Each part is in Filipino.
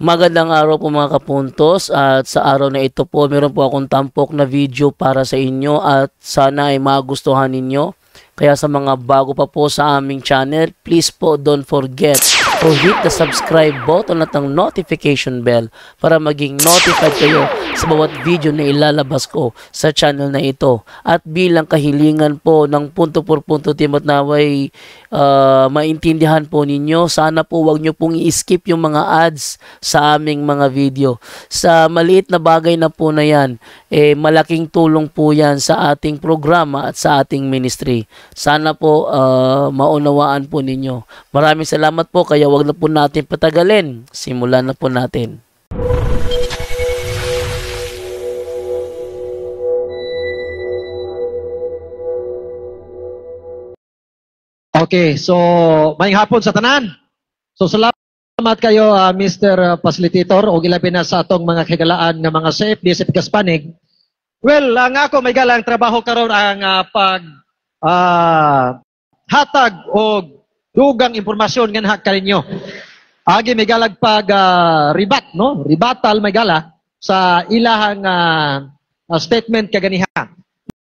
Magandang araw po mga kapuntos, at sa araw na ito po meron po akong tampok na video para sa inyo at sana ay magustuhan ninyo. Kaya sa mga bago pa po sa aming channel, please po don't forget to hit the subscribe button at ang notification bell para maging notified kayo sa bawat video na ilalabas ko sa channel na ito. At bilang kahilingan po ng punto por punto team at naway maintindihan po ninyo, sana po wag nyo pong i-skip yung mga ads sa aming mga video. Sa maliit na bagay na po na yan, malaking tulong po yan sa ating programa at sa ating ministry. Sana po maunawaan po ninyo. Maraming salamat po, kaya wag na po natin patagalin. Simulan na po natin. Okay, so maayong hapon sa tanan. So salamat kayo Mr. Facilitator o gilapin na sa atong mga kagalaan nga mga CFD sa Kaspanig. Well, ang ako may galang trabaho karon ang hatag o dugang impormasyon nga naha kaninyo. Agi may galag pag ribat, no? Ribatal may gala sa ilahang statement kaganiha.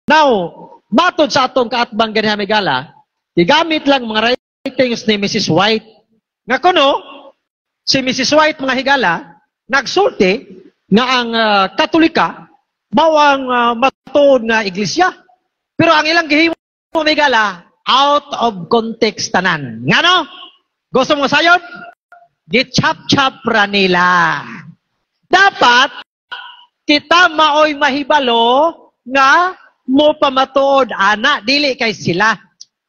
Now, matod sa atong kaatbang ganiha may gala, igamit lang mga writings ni Mrs. White. Nga kuno, si Mrs. White mga higala, nagsulti nga ang Katolika mawang matuod nga iglesia. Pero ang ilang gihimo mga higala, out of context tanan. Nga no? Gusto mo sayod? Gichap-chap ra nila. Dapat, kita maoy mahibalo nga mo pamatuod ana, dili kay sila.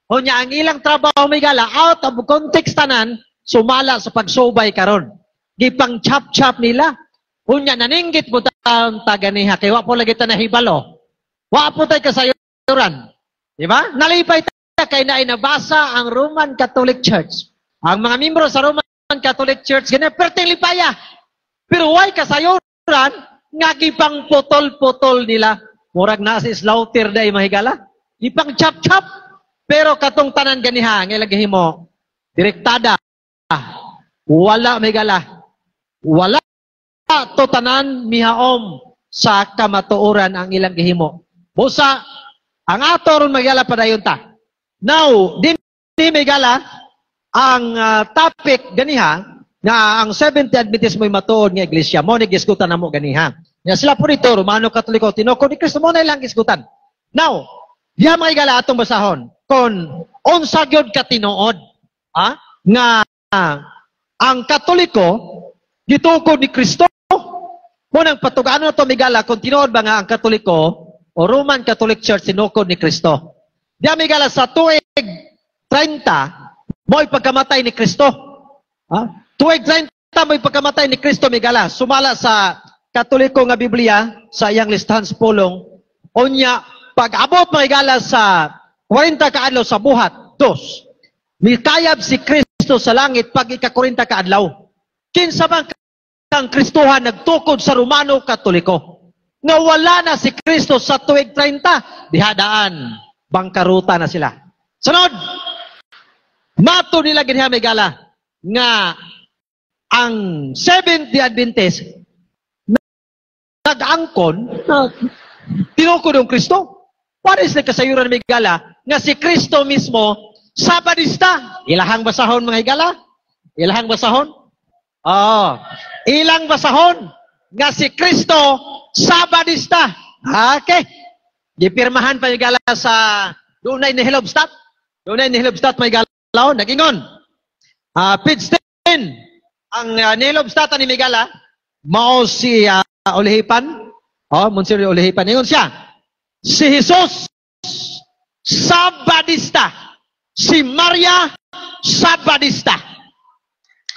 O niya, ang ilang trabaho may gala, out of context tanan, sumala sa pagsubay karon. Gipang chap-chap nila. O niya, naninggit po tayo taganiha. Kaya po lagi tayo nahibalo. Wa po tayo kasayuran. Diba? Nalipay tayo kay na inabasa ang Roman Catholic Church. Ang mga membro sa Roman Catholic Church, ganyan, perting lipaya. Pero why kasayuran, nga gipang putol-putol nila. Murag na si slaughter day mahigala. Gipang chap-chap. Pero katong tanan ganiha, nga ilagay mo, direktada, wala may gala. Wala to tanan mihaom sa kamatuoran ang ilang gihimo. Busa, ang ato ron magala padayon ta. Now, di may gala, ang topic ganiha, nga ang 70 Adventist mo'y matuod nga iglesia, mo nag-iskutan na mo ganiha. Nga sila po rito, Romano Katoliko, Tinoko ni Cristo, mo na ilang iskutan. Now, diha mga igala atong basahon. Kon unsa gyud ka tinuod nga ang Katoliko gitukod ni Kristo mo nang patugano to migala kung tinuod ba nga ang Katoliko o Roman Catholic Church tinukod ni Kristo. Diya migala sa tuig 30 mo'y pagkamatay ni Kristo. Tuig 30 mo'y pagkamatay ni Kristo migala sumala sa Katoliko nga Biblia sa iyang listahan sa pulong unya pag-abot migala sa 40 kaadlaw sa buhat, 2. Mikayab si Kristo sa langit pag ika-40 kaadlaw. Kinsa man kang Kristohan nagtukod sa Romano Katoliko. Nga wala na si Kristo sa tuig 30, dihadaan, bangkaruta na sila. Sunod, mato nila ginha may gala nga ang Seventh Day Adventist nag-angkon na tinukod ng Kristo. Pares na kasayuran may gala nga si Kristo mismo Sabadista. Ilahang basahon mga higala? Ilahang basahon? Ilang basahon nga si Kristo Sabadista. Okay. Gipirmahan pa higala sa dunay ni Hilobstat. Dunay ni Hilobstat may galaw. Nagingon. Page 10. Ang ni Hilobstat ni Migala mao si Ulihipan. Monsignor Ulihipan. Ingon siya. Si Jesus Sabadista. Si Maria Sabadista.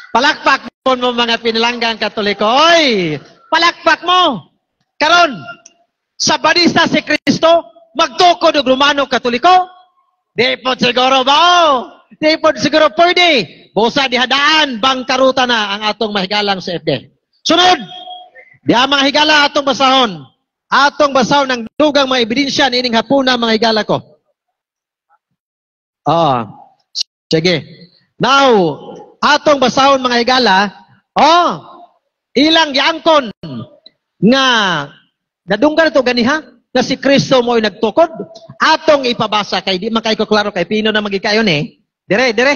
Palakpak mo mga pinalanggang Katoliko. Oy! Palakpak mo! Karon, Sabadista si Kristo, magtukod og Romano Katoliko? Di po siguro ba? Di po siguro pwede. Busa dihadaan, bangkaruta na ang atong mahigalang sa FD. Sunod! Diha mga higala atong basahon. Atong basahon ng dugang mga ebidensya niining hapuna mga higala ko. Sige. Now, atong basahon mga higala, ilang giangkon nga nadunggan ito ganiha na si Kristo mo'y nagtukod. Atong ipabasa kay di man kay ko klaro kay pino na magikayon Dire.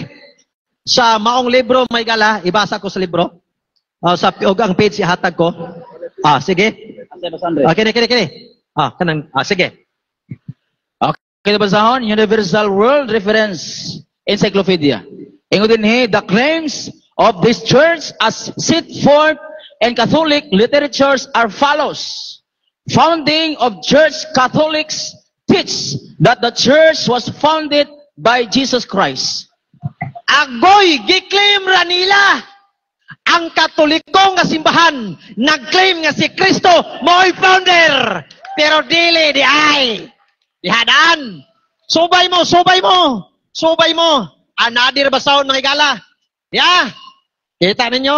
Sa maong libro may gala, ibasa ko sa libro. Sa ang page ihatag ko. Sige. Kini. Sige. Okay, basahon, Universal World Reference Encyclopedia. Ingon din the claims of this church as set forth in Catholic literatures are follows. Founding of Church Catholics teach that the church was founded by Jesus Christ. Agoy, giklaim ra nila ang Katoliko nga simbahan, nagclaim nga si Kristo mo'y founder. Pero dili di ay. Dihadaan. Subay mo. Anadir basahon mga igala. Kita ninyo?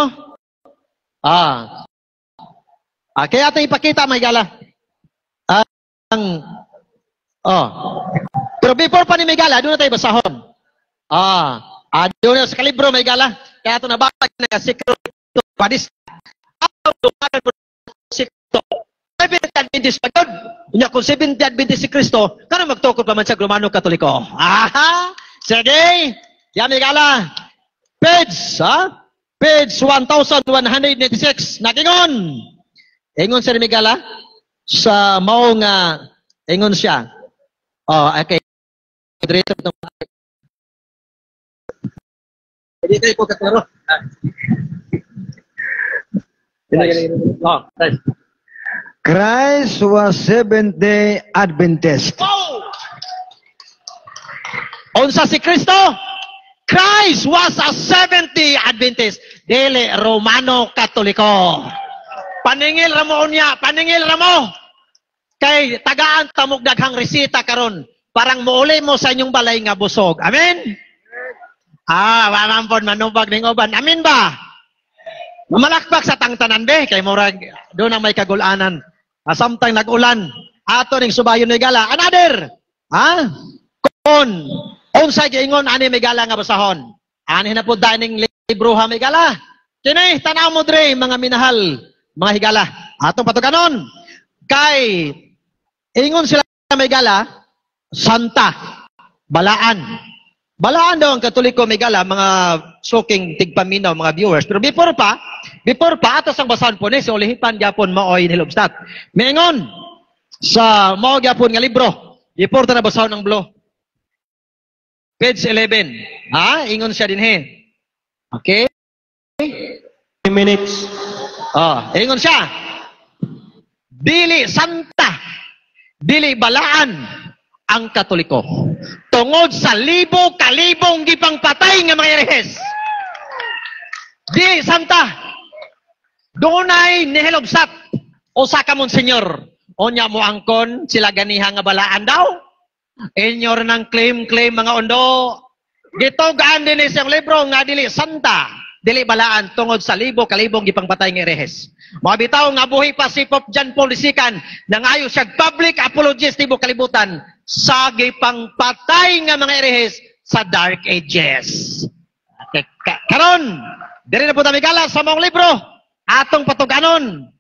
Kaya ito ipakita mga igala. Pero before pa ni Megala, doon na tayo basahon. Doon na sa kalibro mga igala. Kaya ito nabasag na si Kristo Padis. Seventh Adventist pa yun. Kung kung Seventh Adventist si Kristo, kano magtukod pa man sa Romano Katoliko? Sige. Yan, Megala. Page 1196. Nakingon. Ingon siya ni Megala. Sa maong, ingon siya. Okay. Hindi tayo po kaklaro. Christ was Seventh-day Adventist. Unsa si Kristo? Christ was a Seventh-day Adventist. Dili Romano Katoliko. Paningil ramo unya, paningil ramo. Kay tagaan tamog daghang resita karon. Parang muuli mo sa inyong balay nga busog. Amen? Wamampon manubag ning uban. Amen ba? Mamalakpak sa tangtanan be kay murag doon ang may kagulanan. Samtang nag-ulan, ato ning subayon ni gala. Another. Kon unsay giingon ani may gala nga basahon. Ani na pud daning libro ha may gala. Kini tanaw mo dre mga minahal, mga higala. Atong patuganon. Kay ingon sila may gala, santa, balaan. Balaan daw ang Katoliko may gala, mga suking tigpaminaw, mga viewers. Pero before pa, atos ang basahan po ni, si ulihipan gyapon maoy nilobstat. Maingon, sa mao gyapon nga libro, before ta na basahon ng blo. Page 11. Ingon siya din Okay? 10 minutes. Ingon siya. Dili santa, dili balaan ang Katoliko. Tungod sa libo-kalibong gipang patay nga mga erehes. Di santa. Dunay nihilobsat. Usa ka monsenyor. Onya mo angkon sila ganiha nga balaan daw. Inyor ng claim mga ondo. Gitugaan din isang libro nga dili santa, dili balaan tungod sa libo-kalibong gipang patay nga erehes. Mga bitaw nga buhi pa si Pope John Paul II nangayo siya public apologist tibo kalibutan sa gipang patay nga mga erehes sa Dark Ages. Karon, diri na po tayo gala sa mong libro, atong patuganon.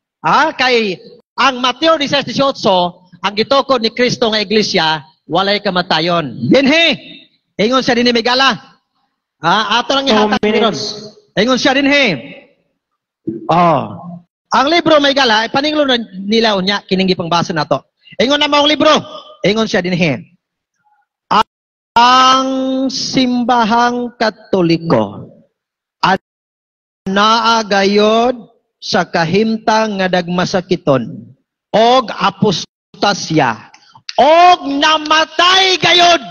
Kay ang Mateo 16:18, ang gitukod ni Kristo nga iglesia, walay kamatayon. Dinhi, ingon siya din ni Megala. Ato lang ihatag ron. Ingon siya din ang libro may gala, paninglo na nila unya, kining gipangbasa na to. Ingon na maong libro, ingon siya din ang simbahang Katoliko at naagayod sa kahimtang nga dagmasakiton og apostasya og namatay gayod.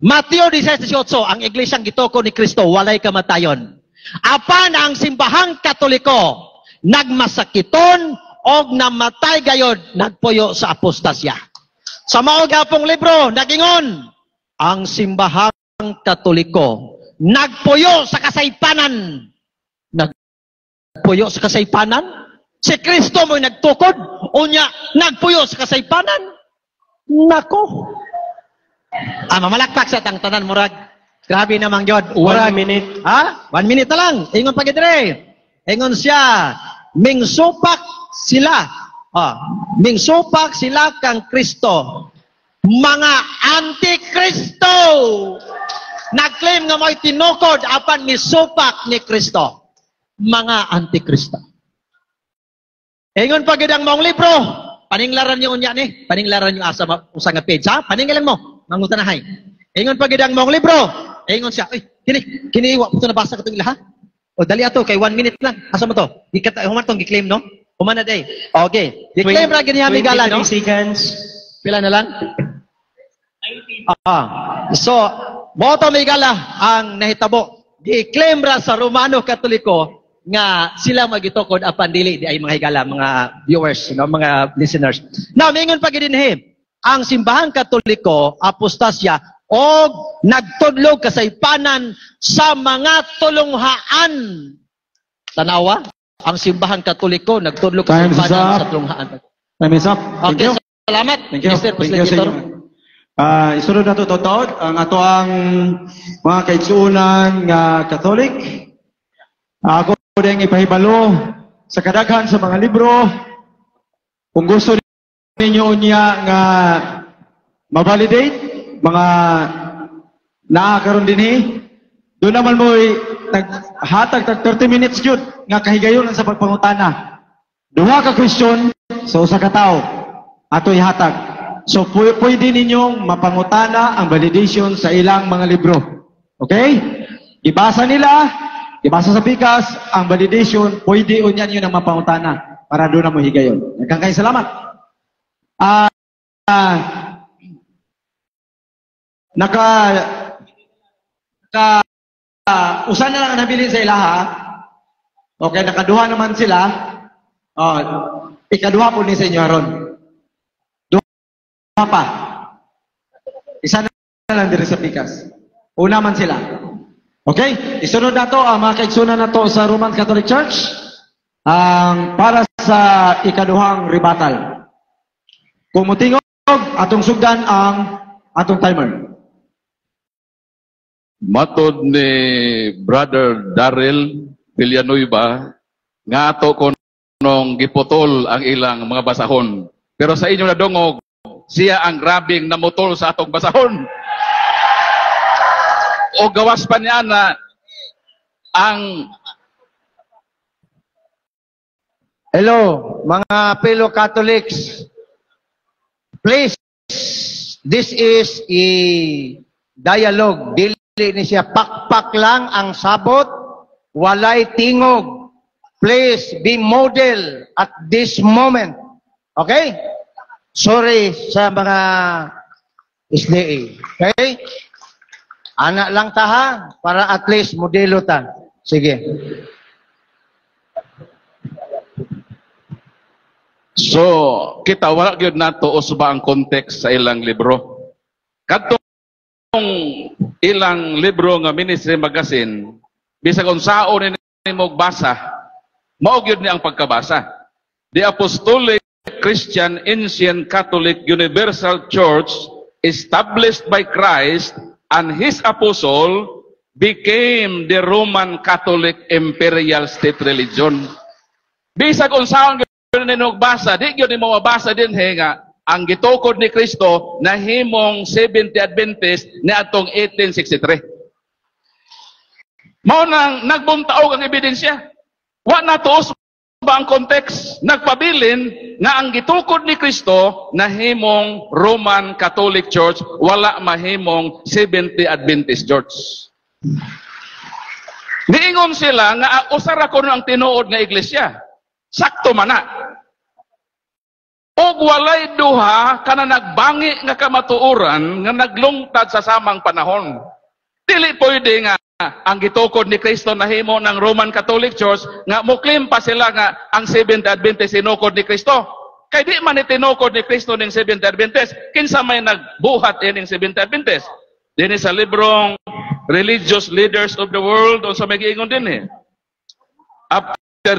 Mateo 16:18, ang iglesyang gituko ni Kristo walay kamatayon. Apan ang simbahang Katoliko nagmasakiton og namatay gayod, nagpuyo sa apostasya. Sa mao gapong libro nagingon, ang simbahang Katoliko nagpuyo sa kasaypanan. Nagpuyo sa kasaypanan? Si Kristo mo'y nagtukod, unya nagpuyo sa kasaypanan. Nako. Mamalakpak sa tangtanan murag Grabe naman yun. 1 minute. Ha? 1 minute na lang. Ingon pa gidre. Ingon siya, mingsupak sila. Mingsupak sila kang Kristo. Mga antikristo. Nag-claim nga mo'y tinukod apan misupak ni Kristo. Mga antikristo. Ingon pa gid ang maong libro. Paninglaran niyo unya ni. Paninglaran niyo asa usa nga page ha. Paninggalan mo. Mangutanahay. Ingon pa gid ang maong libro. Ingon siya, kini wa puto nabasa katong ila ha. O dali ato kay 1 minute lang. Asa mo to? Human tong gi-claim no? Human na day. Okay. Gi-claim ra gid niya Migala no? 23 seconds. Pila na lang? So, boto Migala ang nahitabo. Gi-claim ra sa Romano Katoliko nga sila magitukod apan dili di ay mga higala, mga viewers, no, mga listeners. Now, mingon pa gid dinhi, ang simbahang Katoliko, apostasya, o nagtudlog kasaypanan sa mga tulunghaan. Tanawa, ang simbahang Katoliko nagtudlog kasaypanan sa tulunghaan. Time is up. Okay, salamat. Thank you. Mr. Thank you sa Prosecutor. inyo. Isunod na ito, Totod, ang ato ang mga kaigsuunan nga Catholic. Ako din ipahibalo sa kadaghan sa mga libro. Kung gusto ninyo niya nga ma-validate, mga naakaroon din doon naman mo naghatag 30 minutes yun nga kahigayon sa pagpangutana. Duha ka question sa usa ka tawo ato ihatag. So pwede ninyong mapangutana ang validation sa ilang mga libro. Okay? Ibasa nila, ibasa sa pikas, ang validation, pwede unyan yun ang mapangutana para doon na mo higayon. Nagkang kayo salamat. Usa na lang nabilin sa ilaha. Okay, nakaduha naman sila. Ikaduha po ni sa inyo aron. Duha pa. Isa na lang diri sa pikas. Una man sila. Okay, isunod na to ang mga kaigsunan na to sa Roman Catholic Church. Para sa ikaduhang rebuttal. Kung mutingog, atong sugdan ang atong timer. Matod ni Brother Daryl Villanueva nga ato ko nung giputol ang ilang mga basahon. Pero sa inyo na dungog, siya ang grabing namutol sa atong basahon. O gawas pa niya na ang... Hello, mga fellow Catholics. Please, this is a dialogue. Dili ni siya pakpak lang ang sabot, walay tingog. Please be model at this moment. Okay? Sorry sa mga SDA. Okay? Anak lang ta ha, para at least modelo ta. Sige. So, kita wala gyud nato usba ang context sa ilang libro. Kadtong ilang libro nga Ministry Magazine, bisag unsao ni mo basa, mao gyud ni ang pagkabasa. The Apostolic Christian Ancient Catholic Universal Church established by Christ and his apostle became the Roman Catholic Imperial State Religion. Bisag unsaon gyud ni mo basa, di gyud ni mo mabasa din nga ang gitukod ni Kristo na himong 70 Adventist ni atong 1863. Mao nang nagbuntaog ang ebidensya. Wa nato ba ang context? Nagpabilin nga ang gitukod ni Kristo na himong Roman Catholic Church, wala mahimong 70 Adventist Church. Niingon sila nga usara ko ang tinuod nga iglesia. Sakto man na. Og walay duha kana nagbangi nga kamatuoran nga naglungtad sa samang panahon. Dili pwede nga ang gitukod ni Kristo na himo ng Roman Catholic Church nga muklim pa sila nga ang Seventh Adventist sinukod ni Kristo. Kay di man itinukod ni Kristo ning Seventh Adventist, kinsa may nagbuhat ining Seventh Adventist. Dinhi sa librong Religious Leaders of the World unsa may giingon dinhi. After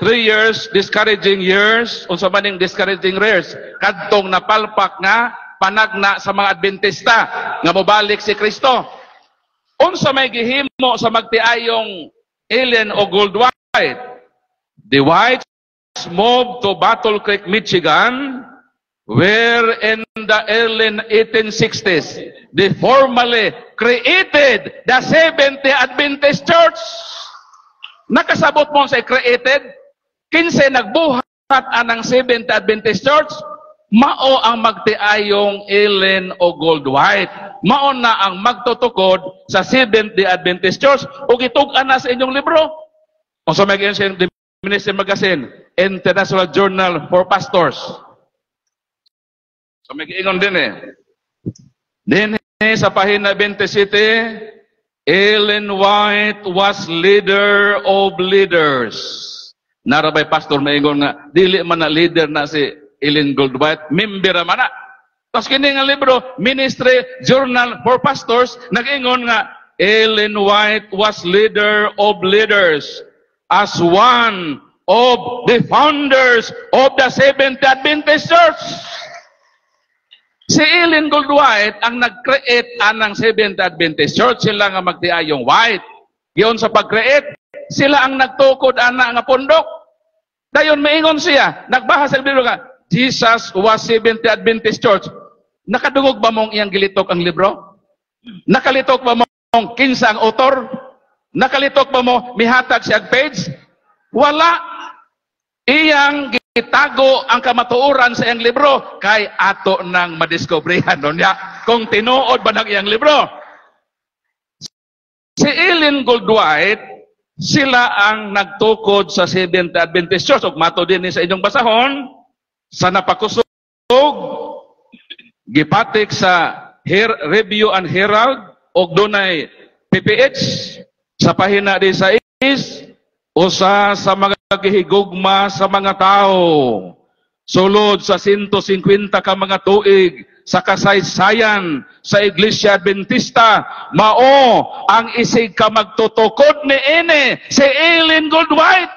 three years, discouraging years, unsa man ning discouraging years, kadtong napalpak nga panagna sa mga Adventista nga mobalik si Kristo. Unsa may gihimo sa magtiayong alien o Gold White? The Whites moved to Battle Creek, Michigan, where in the early 1860s, they formally created the Seventh-day Adventist Church. Nakasabot mo sa created, kinse nagbuhat anang Seventh-day Adventist Church, mao ang magtiayong alien o Gold White. Mao na ang magtutukod sa Seventh-day Adventist Church o gitug-an na sa inyong libro. Kung sa mag-iyon sa Ministry Magazine, International Journal for Pastors. So mag-iingon din Din sa pahina 27, Ellen White was leader of leaders. Narabay pastor maingon nga, dili man na leader na si Ellen Gold White, member man na. Tapos kini nga libro, Ministry Journal for Pastors, nag-ingon nga, Ellen White was leader of leaders as one of the founders of the Seventh-day Adventist Church. Si Ellen Gold White ang nag-create anang Seventh-day Adventist Church, sila nga magtiayong White. Giyon sa pag-create, sila ang nagtukod ana nga pundok. Dayon maingon siya, nagbaha sa libro nga, Jesus was Seventh-day Adventist Church. Nakadungog ba mong iyang gilitok ang libro? Nakalitok ba mong kinsa ang author? Nakalitok ba mo mihatag siya page? Wala. Iyang itago ang kamatuoran sa iyang libro kay ato nang madiskubrihan niya kung tinuod ba ng iyang libro. Si Ellen Gold White, sila ang nagtukod sa Seventh-day Adventist Church. Ug mato din sa inyong basahon, sa napakusog, gipatik sa Review and Herald, o dunay PPH, sa pahina 16, usa sa mga gihigugma sa mga tao, sulod sa 150 ka mga tuig sa kasaysayan sa Iglesia Adventista, mao ang isig ka magtutukod ni ine si Ellen Gold White.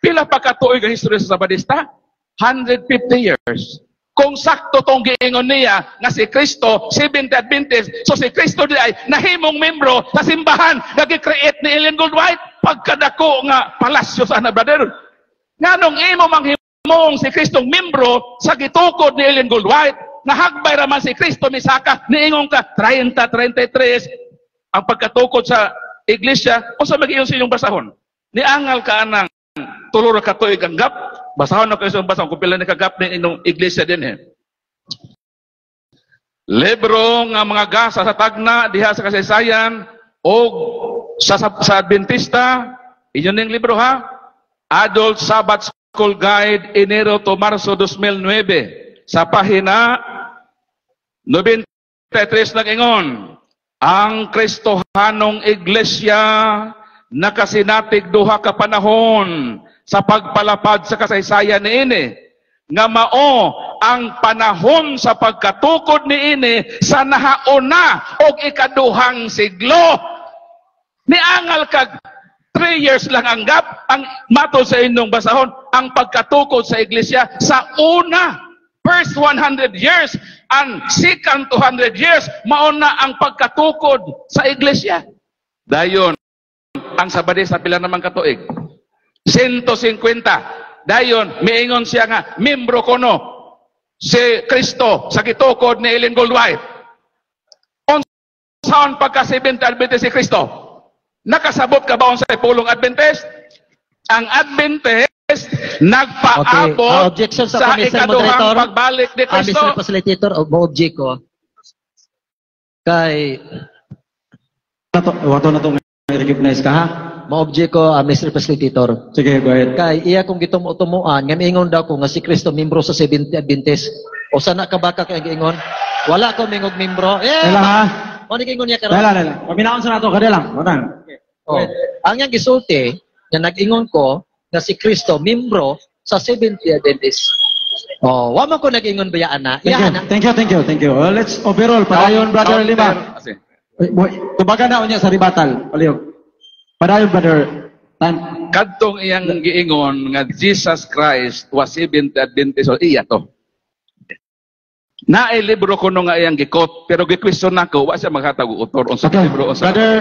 Pila pa ka tuig ang history sa Sabadista? 150 years. Kung sakto tong giingon niya nga si Kristo, Seventh-day Adventist, so si Kristo di ay nahimong membro sa simbahan nag-create ni Ellen Gold White pagkadako nga palasyo sana, brother. Nganong imo manghimong si Kristong membro sa gitukod ni Ellen Gold White, nahagbay raman si Kristo ni Saka, niingon ka 30-33 ang pagkatukod sa iglesia, o sa mag-iyon sa inyong basahon. Niangal ka anang tuluro ka tuig ang gap. Basahon na kayo sa basahon kung pila nakagap ng inyong iglesia din Libro nga mga gasa sa tagna diha sa kasaysayan o sa Adventista, inyo ning libro Adult Sabbath School Guide Enero to Marso 2009, sa pahina 93 nag-ingon, ang Kristohanong iglesia nakasinatig duha ka panahon sa pagpalapad sa kasaysayan ni ini, nga mao ang panahon sa pagkatukod ni ini sa nahauna og ikaduhang siglo. Niangal kag 3 years lang ang gap, ang matod sa inyong basahon, ang pagkatukod sa iglesia sa una, first 100 years, and second 200 years, mao na ang pagkatukod sa iglesia. Dayon, ang Sabadista pila naman katuig? 150. Dayon, miingon siya nga, membro ko no, si Kristo sa gitukod ni Ellen Gold White. Saan pagka Seventh-day Adventist si Kristo? Nakasabot ka ba sa pulong Adventist? Ang Adventist nagpaabot objection sa ikaduhang pagbalik ni Kristo. Mr. Facilitator, mo-object ko. Kay... Wato na itong recognize ka, ha? Ma-object ko, Mr. Facilitator. Sige, go ahead. Kay iya kung gitumuan, nga miingon daw ko nga si Kristo membro sa Seventh-day Adventist. O sana ka baka kay giingon? Wala ko mingog membro. Dala, ha? O ni giingon niya karon. Dala. Paminaon sa nato, kada lang. Wala. Oh. Ang yang gisulti, nga nag-ingon ko nga si Kristo membro sa Seventh-day Adventist. Oh, wa man ko nag-ingon ba ya ana? Thank you. Let's overall, padayon, Brother Lima. Tubagan na unya sa ribatal. Palihog. Padayon, Brother Tan. Kadtong iyang giingon nga Jesus Christ was Seventh-day Adventist, o iya to. Na libro ko nga iyang gikot, pero gi-question nako, wa siya maghatag og author unsa Okay, libro unsa. brother,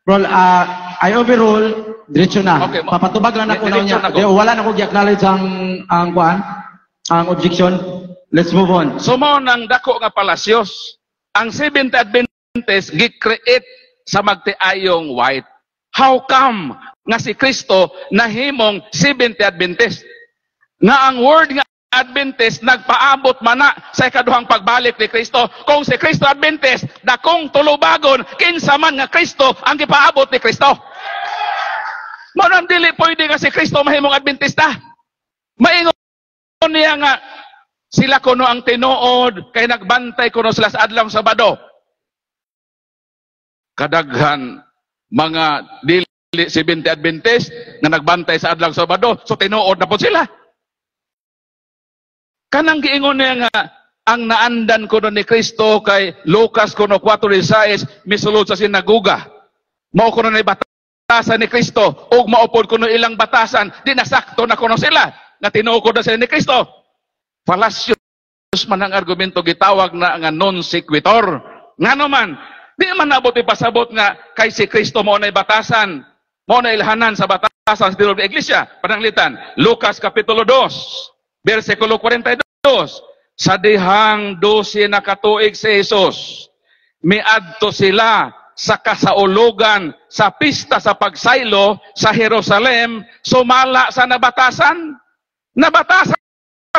Rol, I overrule, diretso na. Okay, Papatubag lang ako na diretso niya. na ko. Di, wala na ko gi-acknowledge ang kuan, ang objection. Let's move on. Sumo nang dako nga palasyos, ang Seventh Adventist gi-create sa magtiayong white. How come nga si Kristo nahimong Seventh Adventist? Nga ang word nga Adventist nagpaabot mana sa ikaduhang pagbalik ni Kristo. Kung si Kristo Adventist, dakong tulubagon, kinsa man nga Kristo ang gipaabot ni Kristo. Manang dili pwede nga si Kristo mahimong Adventista. Maingon niya nga, sila kuno ang tinuod, kay nagbantay kuno sila sa adlaw Sabado. Kadaghan mga dili Seventh Adventist nga nagbantay sa adlaw Sabado, so tinuod na po sila. Kanang giingon niya nga, ang naandan kuno ni Kristo kay Lucas kuno 4:16 misulod sa sinaguga. Mao kuno na batasan ni Kristo, ug maupod kuno ilang batasan, di nasakto na kuno sila, nga tinuod na sila ni Kristo. Fallacious man ang argumento gitawag na nga non sequitur. Ngano man, di man nabot ipasabot nga kay si Kristo mo na batasan, mo na ilhanan sa batasan sa tinuod nga iglesia. Pananglitan, Lucas Kapitulo 2. Versikulo 42, sa dihang 12 na katuig si Jesus, miadto sila sa kasaulugan sa pista sa pagsaylo sa Jerusalem, sumala sa nabatasan. Nabatasan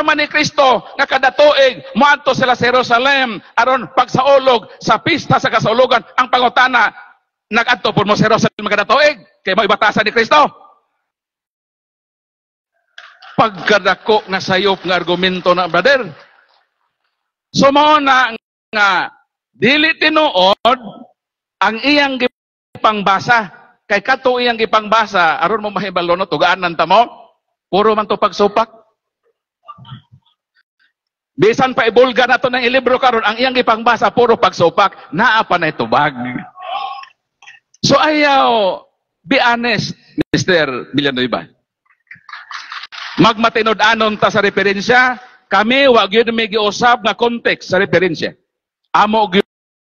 man ni Kristo nga kada tuig moadto sila sa Jerusalem aron pagsaulog sa pista sa kasaulugan. Ang pangutana, nagadto pud mo sa Jerusalem kada tuig kay may batasan ni Kristo? Pagkadako nga sayop nga argumento na, brother. So mao na nga dili tinuod ang iyang gipangbasa, kay kato iyang gipangbasa aron mo mahibalo no tugaanan ta mo puro man to pagsupak. Bisan pa ibulga nato ng ilibro karon, ang iyang gipangbasa puro pagsupak, naa pa na itubag. So ayaw, be honest, Mr. Villanueva. Magmatinod-anon ta sa referensya, kami wag yun may giusab nga context sa referensya. Amo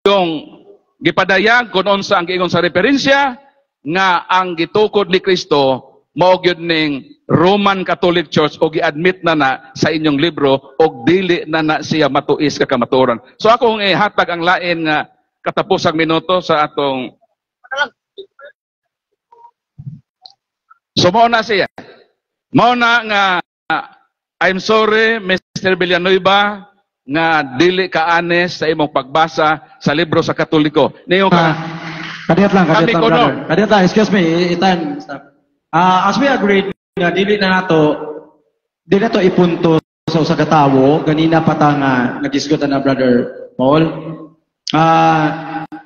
yung gipadayag kung unsa ang giingon sa referensya nga ang gitukod ni Kristo mao gyud ning Roman Catholic Church o gi-admit na sa inyong libro og dili na siya matuis ka kamatuoran. So akong ihatag ang lain nga katapusang minuto sa atong mao na siya. Mao na nga I'm sorry Mr. Villanueva nga dili ka honest sa imong pagbasa sa libro sa Katoliko. Niyo ka Kadiyat lang, brother. Kadiyat lang, excuse me, itan. As we agreed na dili na to ipunto sa usa ka tawo, ganina pa ta nga nagisgotan na Brother Paul.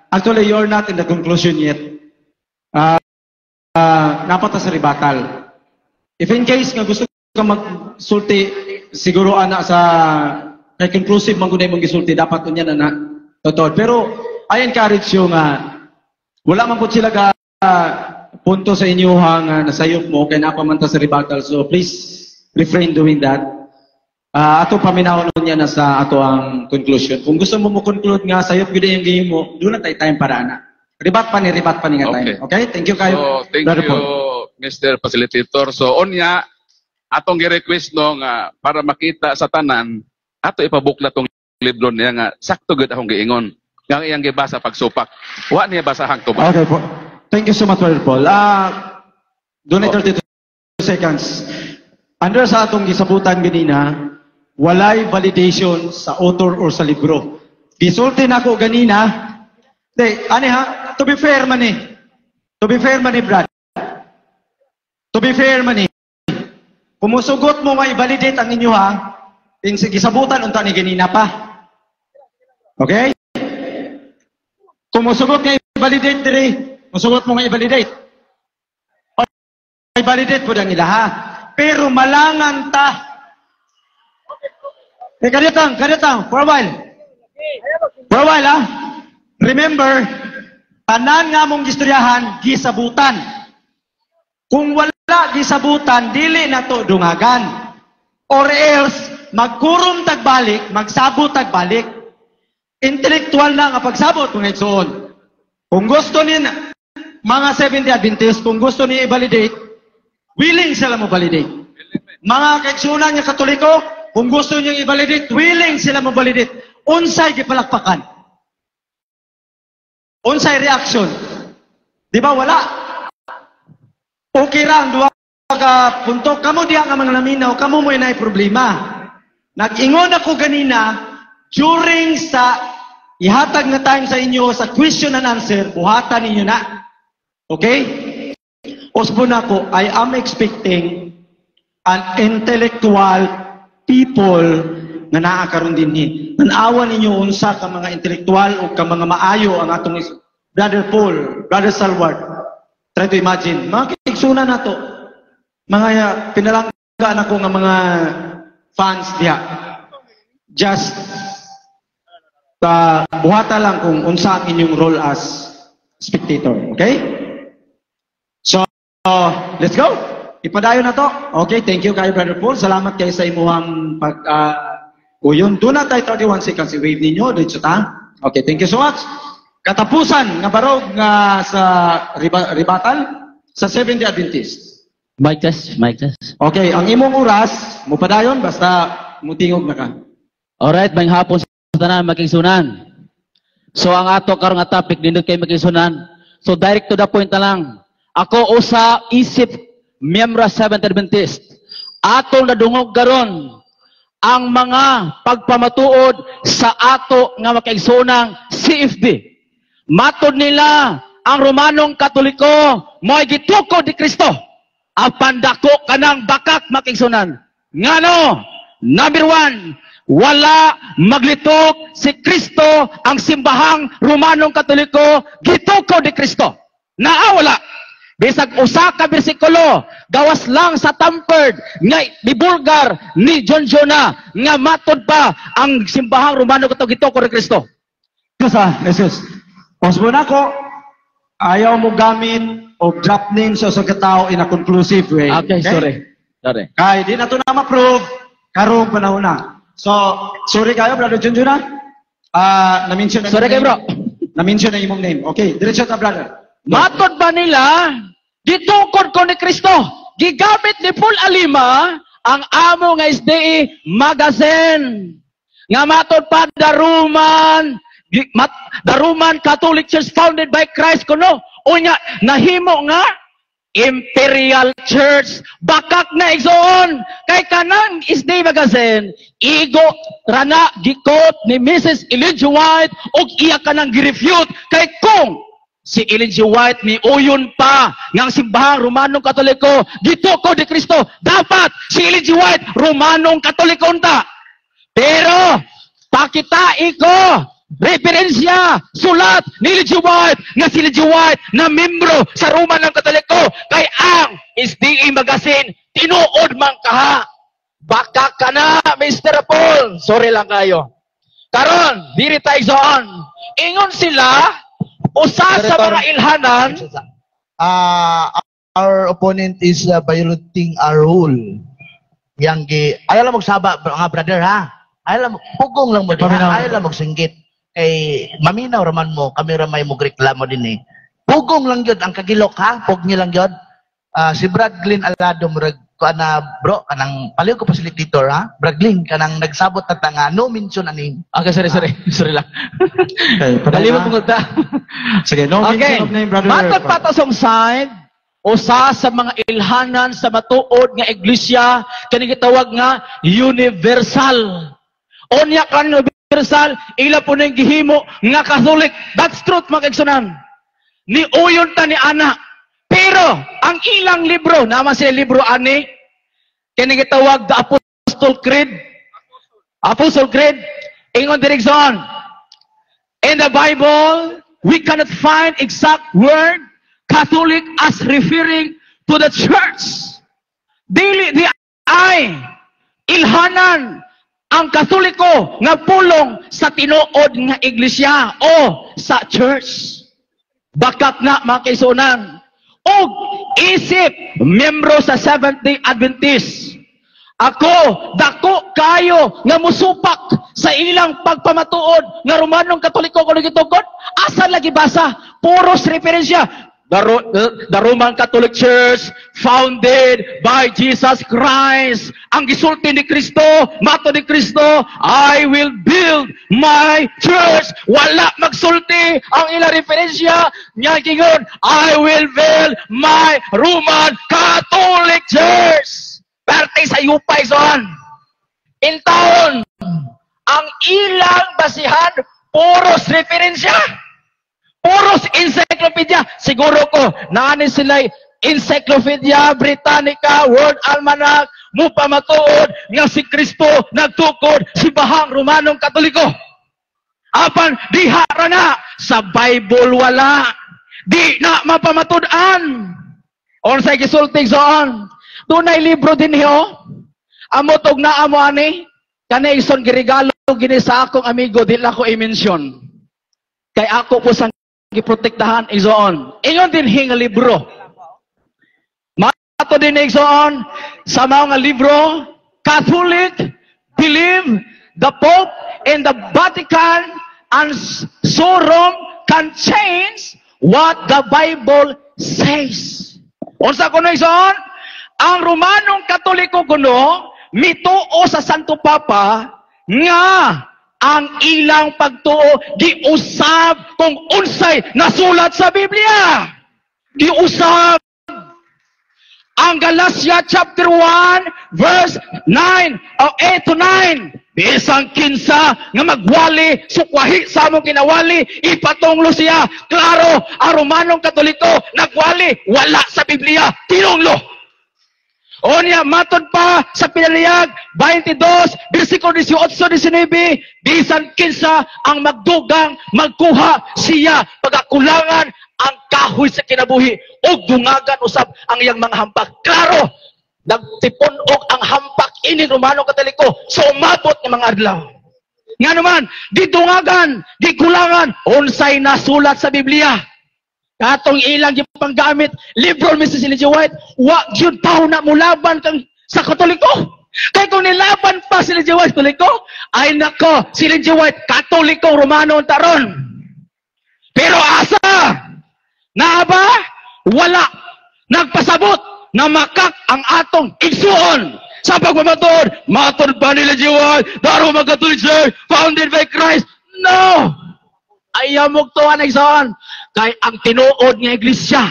Actually, you're not in the conclusion yet. Napata sa rebuttal. If in case nga gusto ka magsulti, siguro ana sa kay conclusive man gud imong gisulti, dapat unya na totoo. Pero I encourage you nga wala man pud sila ka punto sa inyo nga nasayop mo kay napamanta sa rebuttal. So please refrain doing that. Ato paminahon niya na sa ato ang conclusion. Kung gusto mo conclude nga sayop gud yung game mo, doon na tay time para ana. Rebat pa ni nga time. Okay? Thank you kayo. So, thank you, Mr. Facilitator. So, onya, atong gi-request no nga para makita sa tanan, ato ipabukla tong libro niya nga sakto gud akong giingon. Nga iyang gibasa pagsupak. Wa niya basahang tubag. Okay po. Thank you so much, Brother Paul. Doon 32 seconds. Under sa atong gisabutan ganina, walay validation sa author or sa libro. Gisulti na ako ganina, to be fair man Brad. To be fair man kumusugot mo nga i-validate ang inyo ha, gisabutan unta ni ganina pa. Okay? Kumusugot nga i-validate diri, musugot mo nga i-validate. O i-validate po nila ha. Pero malangan ta. Kaditang, for a while ha. Remember, tanan nga mong gistoryahan, gisabutan. Kung wala gisabutan, dili na to dungagan. Or else, magkurom tagbalik, magsabot tagbalik. Intellectual na nga pagsabot mga igsoon. Kung gusto ni mga Seventh-day Adventist, kung gusto ni i-validate, willing sila mo validate. Mga kaigsunan niya Katoliko, kung gusto niyo i-validate, willing sila mo validate. Unsay gipalakpakan. Unsay reaction. Di ba wala? Okay ra, duwa ka punto. Kamo diya nga mga naminaw, kamo mo inay problema. Nag-ingon ako ganina, during sa ihatag na time sa inyo, sa question and answer, buhatan ninyo na. Okay? Osbo na ko, I am expecting an intellectual people na naakaroon din ni. Nanawa ninyo unsa ka mga intellectual o ka mga maayo ang atong Brother Paul, Brother Salward. Try to imagine. Mga kiksuna na to. Mga pinalanggaan ako nga mga fans diya. Just buhata lang kung unsa ang inyong role as spectator. Okay? So, let's go. Ipadayon na to. Okay, thank you kayo Brother Paul. Salamat kayo sa imuhang uyon. Doon na tayo 31 seconds i-wave ninyo. Dito ta. Okay, thank you so much. Katapusan nga barog nga sa rebuttal sa Seventh-day Adventist. Mic test, mic test. Okay, ang imong oras, mupadayon basta mutingog na ka. Alright, mayang hapon sa tanan makigsunan. So ang ato karon nga topic nindot kay makigsunan. So direct to the point na lang. Ako usa isip miyembro Seventh-day Adventist. Atong nadungog karon ang mga pagpamatuod sa ato nga makaigsunang CFD. Matod nila ang Romanong Katoliko mo'y gitukod ni Kristo. Apan dako kanang bakak makigsunan. Ngano? Number 1, wala maglitok si Kristo ang simbahang Romanong Katoliko gitukod ni Kristo. Naawala. Bisag usa ka bersikulo gawas lang sa tampered nga dibulgar ni John Jonah nga matod pa ang simbahang Romanong Katoliko gitukod ni Kristo. Jesus. Osbo na ko, ayaw mo gamit o drop names sa katao in a conclusive way. Okay, sorry. Kaya di na ito na ma-prove, karong panahon na. So, sorry kayo, Brother Junjun na. Na-mention na sorry kayo, bro. Na-mention na imong name. Okay, diretso ta, brother. Matod ba nila, gitukod ko ni Kristo, gigamit ni Paul Alima, ang amo nga SDE magazine. Nga matod pa, the Roman Catholic Church founded by Christ kuno. Unya, nahimo nga Imperial Church. Bakak na igsoon. Kay kanang SDE magazine, igo rana gikot ni Mrs. Ellen G. White og iya kanang gi-refute. Kay kung si Ellen G. White ni uyon pa ngang simbahang Romanong Katoliko gitukod ni Kristo, dapat si Ellen G. White Romanong Katoliko unta. Pero pakitai ko referensya, sulat ni Ellen G. White nga si Ellen G. White na membro sa Romanong Katoliko kay ang SDE magazine tinuod man kaha. Baka ka na, Mr. Paul. Sorry lang kayo. Karon, diri tayo zoon. Ingon sila, usa sa mga ilhanan. Our opponent is violating our rule. Ayaw lang magsaba, mga brother ha. Ayaw lang, pugong lang mo din ha. Ayaw lang magsinggit. Kay maminaw raman mo, kami ramay mo reklamo din eh. Pugong lang yun, ang kagilok ha, pug niyo lang yun. Si Bradlin Alado, bro, kanang paliw ko facilitator ha. Bradlin, kanang nagsabot na tanga, no mention aning. Okay, sorry lang. Okay, Kalimot mo ta. Sige, no mention of name, brother. Matod patasong side, usa sa mga ilhanan sa matuod nga iglesia, kani gitawag nga universal. Onya kan universal, ila po na gihimo nga Catholic. That's truth, mga kaigsunan. Ni uyon ta ni ana. Pero, ang ilang libro, naman sila libro ani, kani gitawag the Apostle Creed. Apostle Creed, ingon direksyon. In the Bible, we cannot find exact word Catholic as referring to the church. Dili di ay ilhanan ang Katoliko nga pulong sa tinuod nga iglesia o sa church. Bakak na mga kaisunan. O isip, membro sa Seventh-day Adventist. Ako, dako kayo nga musupak sa ilang pagpamatuod nga Romanong Katoliko kung nagitugod. Asa lagi basa? Puros referensya. The Roman Catholic Church founded by Jesus Christ. Ang gisulti ni Kristo, mato ni Kristo, I will build my church. Wala magsulti ang ilang referensya. Nya gingon, I will build my Roman Catholic Church. Parte sa yupay son. In taon, ang ilang basihan, puros referensya. Puros encyclopedia. Siguro ko, naani sila Encyclopedia Britannica, World Almanac, mupa matuod nga si Kristo nagtukod si bahang Romanong Katoliko. Apan, diha ra na. Sa Bible wala. Di na mapamatudan. Unsay gisultig soon. Dunay libro din hiyo. Amo tog na amo ani. Kanay ison giregalo gini sa akong amigo, di la ko i-mention. Kay ako po sang giprotektahan igsoon. Ingon din nga libro. Mato din igsoon sa mga libro, Catholic believe the Pope and the Vatican and so Rome can change what the Bible says. Unsa kuno igsoon? Ang Romanong Katoliko kuno mituo sa Santo Papa nga ang ilang pagtuo giusab kung unsay nasulat sa Biblia. Giusab. Ang Galatia chapter 1 verse 9 o 8 to 9. Bisang kinsa nga magwali sukwahi sa among kinawali ipatunglo siya. Klaro, ang Romanong Katoliko nagwali wala sa Biblia tinunglo. O niya, matod pa sa pinaliyag, 22, versikulo 18-19, bisan kinsa ang magdugang, magkuha siya, pagakulangan ang kahoy sa kinabuhi, o dungagan usab ang iyang mga hampak. Klaro, nagtipon og ang hampak ini Romanong Katoliko sa umabot ng mga adlaw. Nga naman, di dungagan, di kulangan, unsay nasulat sa Biblia. Katong ilang yung panggamit, liberal Mrs. Ellen G. White, wag yun tao na mulaban kang sa Katoliko. Kaya kung nilaban pa si Ellen G. White, Katoliko, ay nako, si Ellen G. White, Katoliko, Romano, taron. Pero asa, na ba? Wala. Nagpasabot na makak ang atong igsuon sa pagmamatod. Matod pa ni Ellen G. White, the Roman Catholic Church, founded by Christ. No! Ayaw mo tuwan igsoon. Kay ang tinuod nga iglesia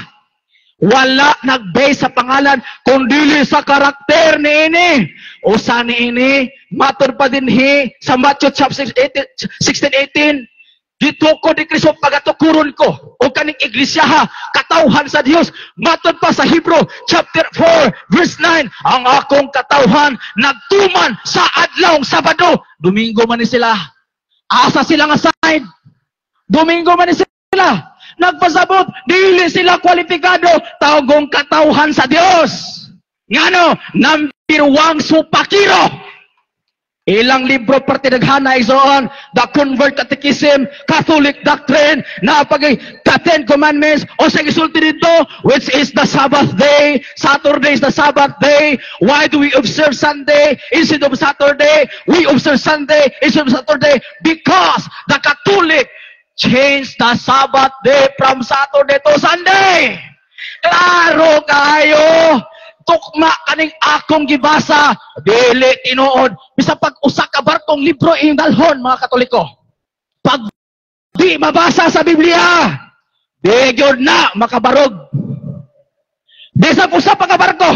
wala nag-base sa pangalan kundi sa karakter ni ini. Usa ni ini matur pa dinhi sa Matthew chapter 16:18. Gitukod ni Kristo pagatukuron ko o kaning iglesia ha katawhan sa Dios. Matud pa sa Hebrew chapter 4 verse 9, ang akong katawhan nagtuman sa adlawng Sabado. Domingo man ni sila. Asa sila nga side? Domingo man ni sila. Nagpasabot, dili sila kwalipikado, tawgong katawhan sa Dios. Ngano, number 1 supakiro. Ilang libro partidaghana isoon, The Convert Catechism, Catholic Doctrine, na pagay Ten Commandments, o sa gisulti dito, which is the Sabbath day. Saturday is the Sabbath day. Why do we observe Sunday instead of Saturday? We observe Sunday instead of Saturday because the Catholic change the Sabbath day from Saturday to Sunday. Klaro kayo. Tukma kaning akong gibasa. Dili tinuod. Bisa pag usa ka barkong libro iyong dalhon, mga Katoliko. Pag di mabasa sa Biblia, di gyud na makabarog. Bisa usa pa ka barko.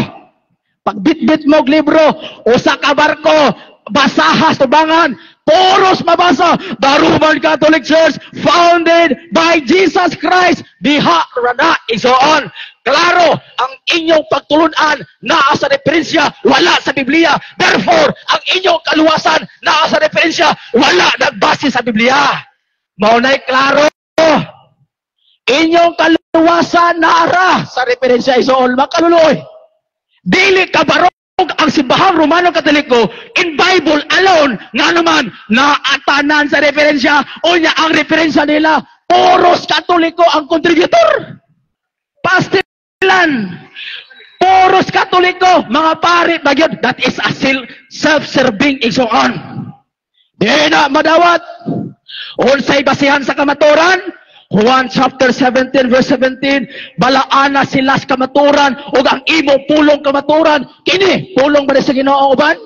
Pag bitbit mo og libro, usa ka barko, basahas tubangan, puros mabasa. The Roman Catholic Church founded by Jesus Christ. Diha rana isoon. Klaro, ang inyong pagtulunan naa sa referensya, wala sa Biblia. Therefore, ang inyong kaluwasan naa sa referensya, wala nagbase sa Biblia. Maunay klaro. Inyong kaluwasan naara sa referensya isoon. Makaluloy. Dili kabarog ang simbahang Romano Katoliko in Bible alone nga naman naatanan sa referensya o niya ang referensya nila puros Katoliko ang contributor. Pastilan. Puros Katoliko Katoliko, mga pari, bagyo, that is a self-serving igsoon. Di na madawat. Unsay basihan sa kamaturan? Juan chapter 17 verse 17, balaan na sila sa kamaturan o ang imo pulong kamaturan. Kini, pulong ba sa Ginoo uban?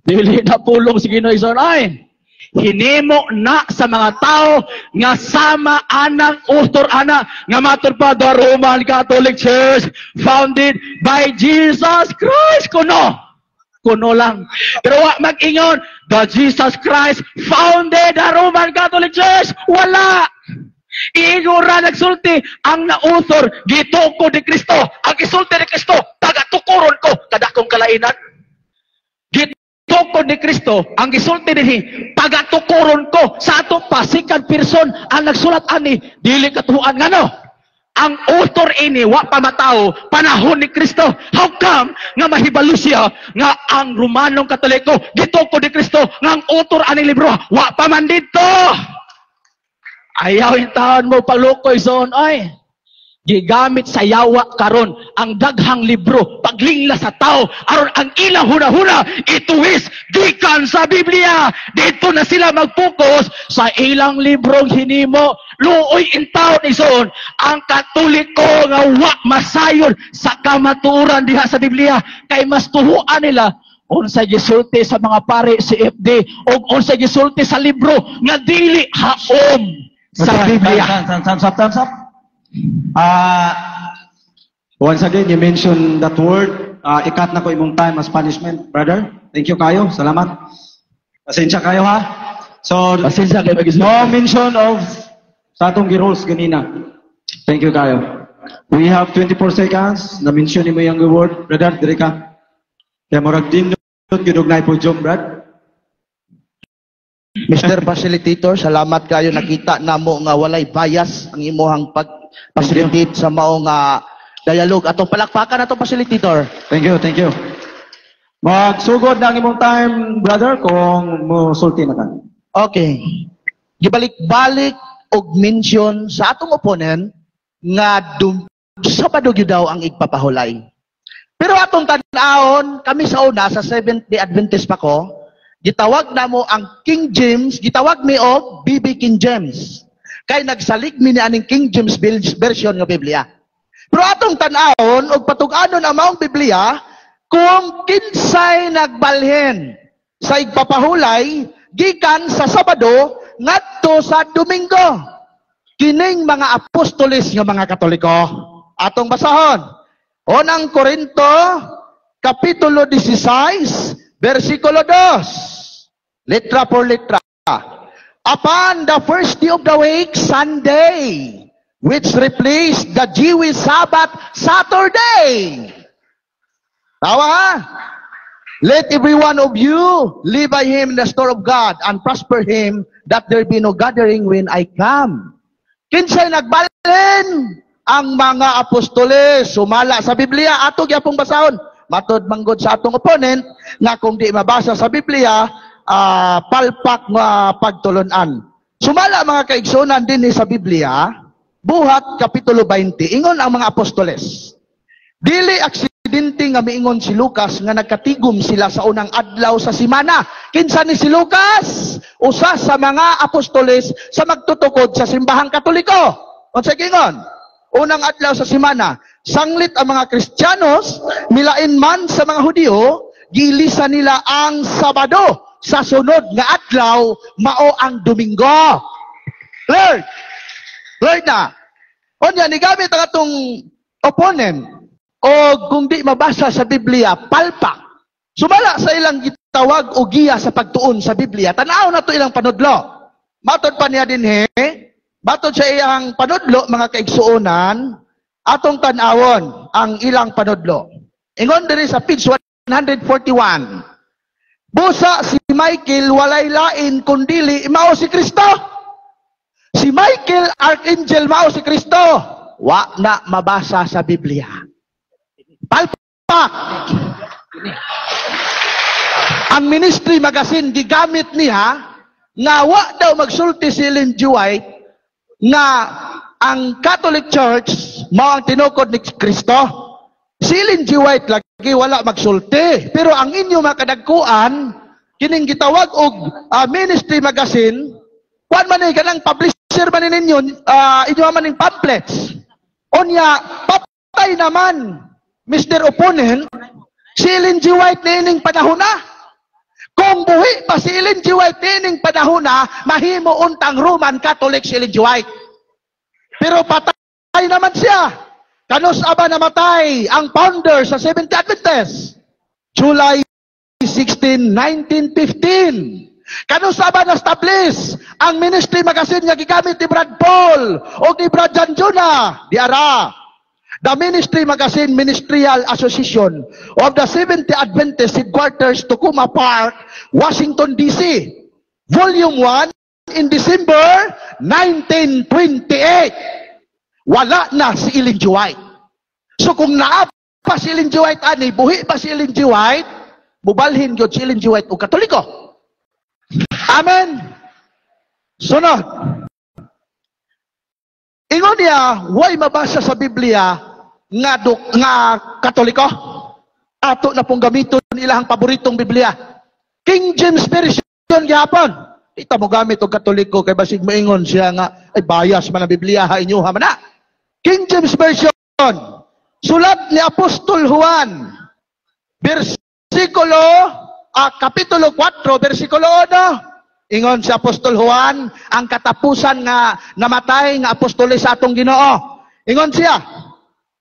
Dili na pulong sa Ginoo ison ay. Hinimo na sa mga tao nga sama anang ustor ana nga matur pa the Roman Catholic Church founded by Jesus Christ kuno lang. Pero wa mag-ingon the Jesus Christ founded the Roman Catholic Church. Wala. Iigura nagsulti ang nausor gituko ni Kristo. Ang isulti ni Kristo taga-tukuron ko kada kong kalainan. Tukod ni Kristo, ang gisulti dinhi, pagatukuron ko sa atong pasikan person ang nagsulat ani, dili katuhuan ngano. Ang author ini, wa pa matao, panahon ni Kristo. How come nga mahibalo siya nga ang Romanong Katoliko, gitukod ni Kristo, nga ang author ani libro, wa pa man dito. Ayaw yung taon mo palukoy son, ay. Gigamit sa yawa karon ang daghang libro paglingla sa tao aron ang ilang huna-huna ituwis gikan sa Biblia. Dito na sila mag-focus sa ilang librong hinimo. Luoy in taon ison ang Katoliko nga wa masayon sa kamaturan diha sa Biblia kay mas tuhuan nila unsay gisulti sa mga pari si FD o unsay gisulti sa libro nga dili haom sa Biblia. Time's up. Once again, you mentioned that word. Ikat na ko imong time as punishment, brother. Thank you kayo. Salamat. Pasensya kayo ha. So, Pasensya kayo no mention of sa atong gi-rules ganina. Thank you kayo. We have 24 seconds. Na-mention mo yung word, brother. Diri ka. Kaya morag din gidugnay po jom, brad. Mr. Facilitator, salamat kayo nakita namo nga walay bias ang imuhang pag-facilitate sa mao nga dialogue. Atong palakpakan atong facilitator. Thank you. Magsugod na ang imong time, brother, kung musulti na ka. Okay. Gibalik-balik og mention sa atong opponent nga Sabado gyud daw ang igpapahulay. Pero atong tan-aon, kami sa una sa Seventh-day Adventist pa ko, gitawag na mo ang King James, gitawag mi og BB King James. Kay nagsalig mi ni aning King James version nga Biblia. Pero atong tan-aon og patug-anon ang maong Biblia kung kinsay nagbalhin sa igpapahulay gikan sa Sabado ngadto sa Domingo. Kining mga apostoles nga mga Katoliko. Atong basahon. Unang Korinto, Kapitulo 16, versikulo 2. Letra por letra. Upon the first day of the week, Sunday, which replaced the Jewish Sabbath, Saturday. Tawa ha? Let every one of you live by him in the store of God and prosper him, that there be no gathering when I come. Kinsay nagbalin ang mga apostoles, sumala sa Biblia, ato gyapong basahon. Matod manggod sa atong opponent, nga kung di mabasa sa Biblia, palpak nga pagtulunan. Sumala mga kaigsunan din sa Biblia, Buhat, Kapitulo 20, ingon ang mga apostoles. Dili aksidente nga miingon si Lucas nga nagkatigom sila sa unang adlaw sa simana. Kinsa ni si Lucas? Usa sa mga apostoles sa magtutukod sa simbahang Katoliko. Unsa gingon? Unang adlaw sa simana, sanglit ang mga Kristiyanos, milain man sa mga Hudyo, gilisa nila ang Sabado. Sa sunod nga adlaw, mao ang Domingo. Clear na. Onya, nigamit ang atong opponent, o kung di mabasa sa Biblia, palpak. Sumala sa ilang gitawag o giya sa pagtuon sa Biblia, tanaw na to ilang panudlo. Matod pa niya din batod sa iyang panudlo, mga kaigsuonan, atong tanawon ang ilang panudlo. Ingon diri sa page 141. Busa si Michael walay lain kundili mao si Kristo. Si Michael Archangel mao si Kristo. Wa na mabasa sa Biblia. Palpak. Ang Ministry Magazine gigamit niya nga wa daw magsulti si Ellen G. White nga ang Catholic Church mao ang tinukod ni Kristo. Si Ellen G. White lagi wala magsulti. Pero ang inyo mga kadagkuan, kining gitawag og ministry magazine, kuan man kanang publisher man ninyo, inyo man ning pamphlets. Onya, papay naman, Mr. Opponent, si Ellen G. White nining panahon na. Kung buhi pa si Ellen G. White nining panahon na, mahimo untang Roman Catholic si Ellen G. White. Pero patay naman siya. Kanus aba namatay ang founder sa Seventh Adventist? July 16, 1915. Kanus aba na-establish ang ministry magazine nga gigamit ni Brad Paul o ni Brad John Jonah? Di ara. The Ministry Magazine Ministerial Association of the Seventh Adventist Headquarters, Tacoma Park, Washington, D.C. Volume 1 in December 1928. Wala na si Ellen G. White. So kung naapa si Ellen G. White, ani, buhi pa si Ellen G. White, mubalhin yun si Ellen G. White o Katoliko. Amen. Sunod. Ingon niya, way mabasa sa Biblia nga Katoliko. Ato na pong gamiton ilang paboritong Biblia. King James Version gihapon. Ita mo gamit og Katoliko kay basig moingon siya nga ay bias man ang Biblia ha inyo ha man na. King James Version, sulat ni Apostol Juan, kapitulo 4, versikulo 1, ingon si Apostol Juan, ang katapusan nga namatay nga apostoles sa atong Ginoo. Ingon siya,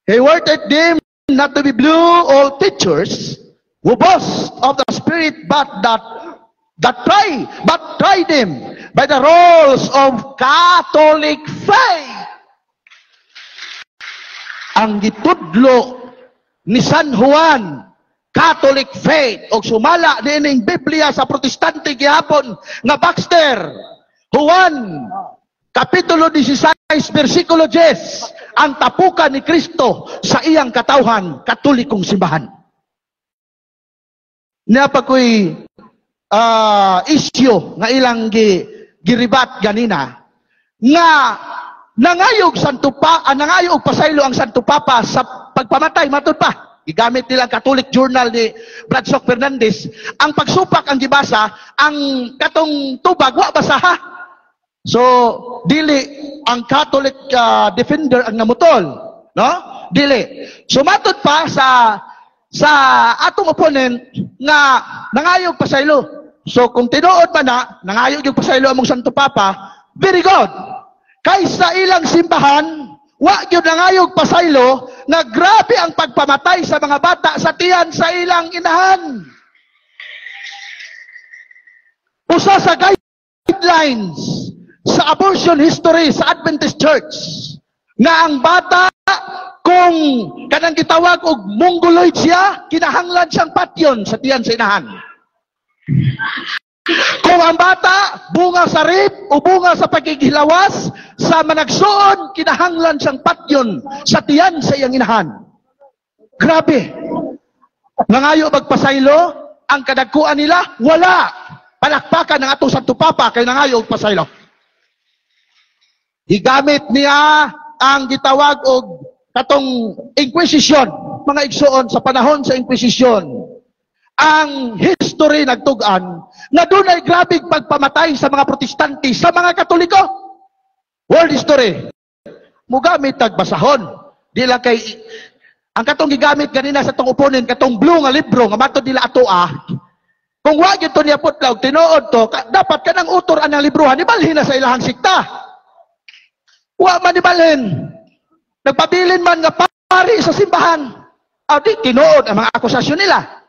he worded them not to be all teachers who boast of the Spirit, but try them by the rules of Catholic faith. Ang gitudlo ni San Juan, Catholic faith, o sumala nining Biblia sa protestante gihapon nga Baxter. Juan, kapitulo 16, versikulo 10, ang tapukan ni Kristo sa iyang katawhan, katolikong simbahan. Napakoy issue nga ilang giribat ganina nga nangayog nangayog pasaylo ang Santo Papa sa pagpamatay matud pa gigamit nila ang Catholic Journal ni Bradsock Fernandez. Ang pagsupak ang gibasa, ang katong tubag wa basaha. So dili ang Catholic defender ang namutol, no? Dili. Sumatud pa sa atong opponent nga nangayog pasaylo. So kung tinuod man na nangayog yung pasaylo among Santo Papa, very good. Kaysa ilang simbahan, wa gyud nangayog pasaylo nga grabe ang pagpamatay sa mga bata sa tiyan sa ilang inahan. Usa sa guidelines sa abortion history sa Adventist Church nga ang bata kung kanang gitawag og mongoloid siya, kinahanglan siyang patyon sa tiyan sa inahan. Kung ang bata bunga sa rape o bunga sa pagkikilawas sa managsuon, kinahanglan siyang patyon sa tiyan sa iyang inahan. Grabe. Nangayo magpasaylo, ang kadagkuan nila, wala. Palakpakan ng atong Santo Papa kay nangayo magpasaylo. Higamit niya ang gitawag og katong Inquisition, mga igsoon sa panahon sa Inquisition. Ang history nagtugan na dunay grabing pagpamatay sa mga protestante sa mga Katoliko. World history. Mugamit tagbasahon. Di lang kay ang katong gigamit ganina sa tong opponent katong blue nga libro nga matod nila atoa. Kung wa gyud to niya putlaw tinuod to, dapat kanang utor anang librohan ibalhin na sa ilahang sikta. Wa man ibalhin. Nagpabilin man nga pari sa simbahan. Di tinuod ang mga akusasyon nila.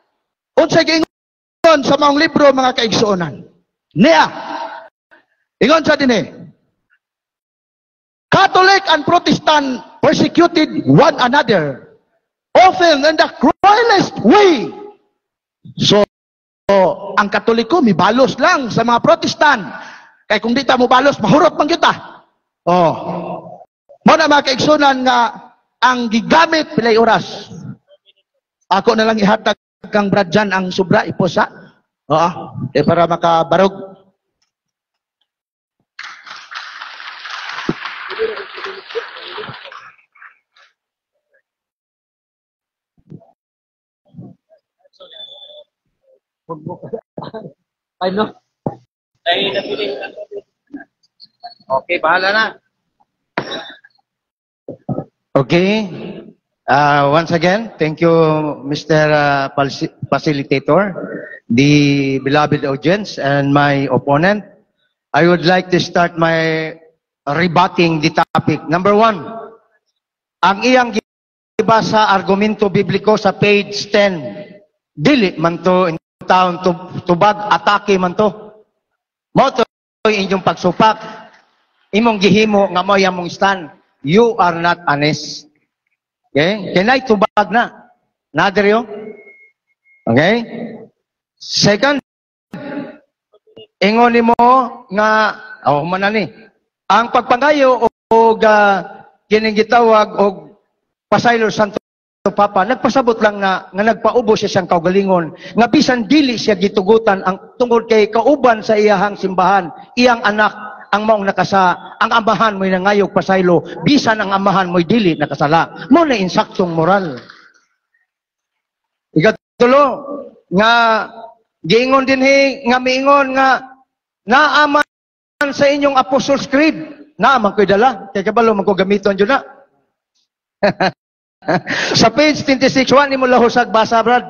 Unsay giingon sa mga libro mga kaigsuonan. Niya. Ingon sa dinhi. Catholic and Protestant persecuted one another, often in the cruelest way. So, ang Katoliko mibalos lang sa mga Protestant. Kaya kung di ta mo balos, mahurot man kita. Mo na mga kaigsuonan nga ang gigamit pilay oras. Ako na lang ihatag kang Brad Jan ang sobra iposa. Para makabarog. Ano? Okay, bahala na. Okay. Once again, thank you, Mr. Facilitator, the beloved audience, and my opponent. I would like to start my rebutting the topic. Number one, ang iyang gibasa argumento bibliko sa page 10, dili man to in town tubag atake man to. Mo to inyong pagsupak, imong gihimo nga mo mong stand. You are not honest. Okay? Kinay tubag na. Nadiryo? Okay? Second, ingon mo nga, manani, ang pagpangayo o kining gitawag o pasaylo Santo Papa, nagpasabot lang nga nagpaubo siya siyang kaugalingon, nga bisan dili siya gitugutan ang tungod kay kauban sa iyahang simbahan, iyang anak, ang maong nakasa, ang amahan mo'y nangayog pasaylo, bisan ang amahan mo'y dili nakasala. Mo na insaktong moral. Ikatulo, nga giingon din nga miingon nga naaman sa inyong Apostles' Creed, naaman ko'y dala, kaya kabalo man ko gamiton dyan na. Sa page 26, mo lahusag basa, Brad.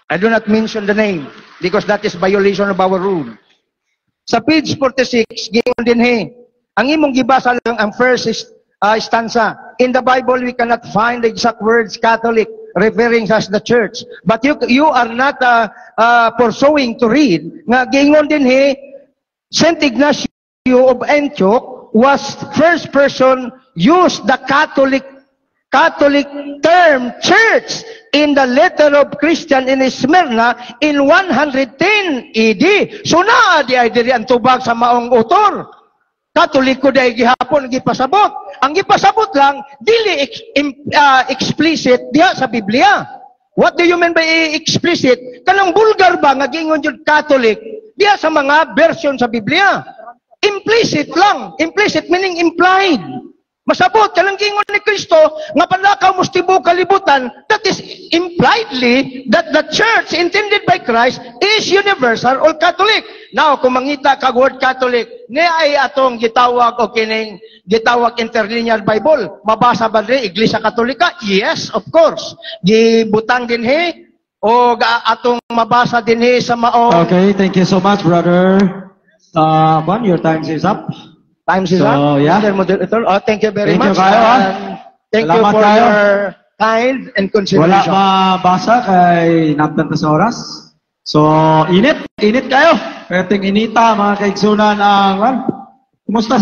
I do not mention the name because that is violation of our rule. Sa page 46, giyon din ang imong gibasa lang ang first stanza. In the Bible, we cannot find the exact words Catholic referring as the church. But you are not pursuing to read. Nga giyon din Saint Ignacio of Antioch was first person used the Catholic term church in the letter of Christian in Smyrna in 110 AD. So na di ay diri ang tubag sa maong autor. Katoliko di ay gihapon gipasabot. Ang gipasabot lang dili explicit diha sa Biblia. What do you mean by explicit? Kanang bulgar ba nga giingon jud Catholic diha sa mga version sa Biblia? Implicit lang. Implicit meaning implied. Masabot, kalang gingon ni Kristo, nga panlakaw mo tibo kalibutan, that is impliedly that the church intended by Christ is universal or Catholic. Now, kung mangita kag word Catholic, niya ay atong gitawag o kining gitawag interlinear Bible. Mabasa ba rin Iglesia Katolika? Yes, of course. Gibutang din o atong mabasa din sa maong. Okay, thank you so much, brother. Your time is up. Time is up. Yeah. Mr. Moderator. Thank you very much. Thank you Salamat for kayo. your kind and Wala consideration. mabasa kay naptan sa oras. So, init kayo. Pwedeng inita, mga kaigsunan ang Kumusta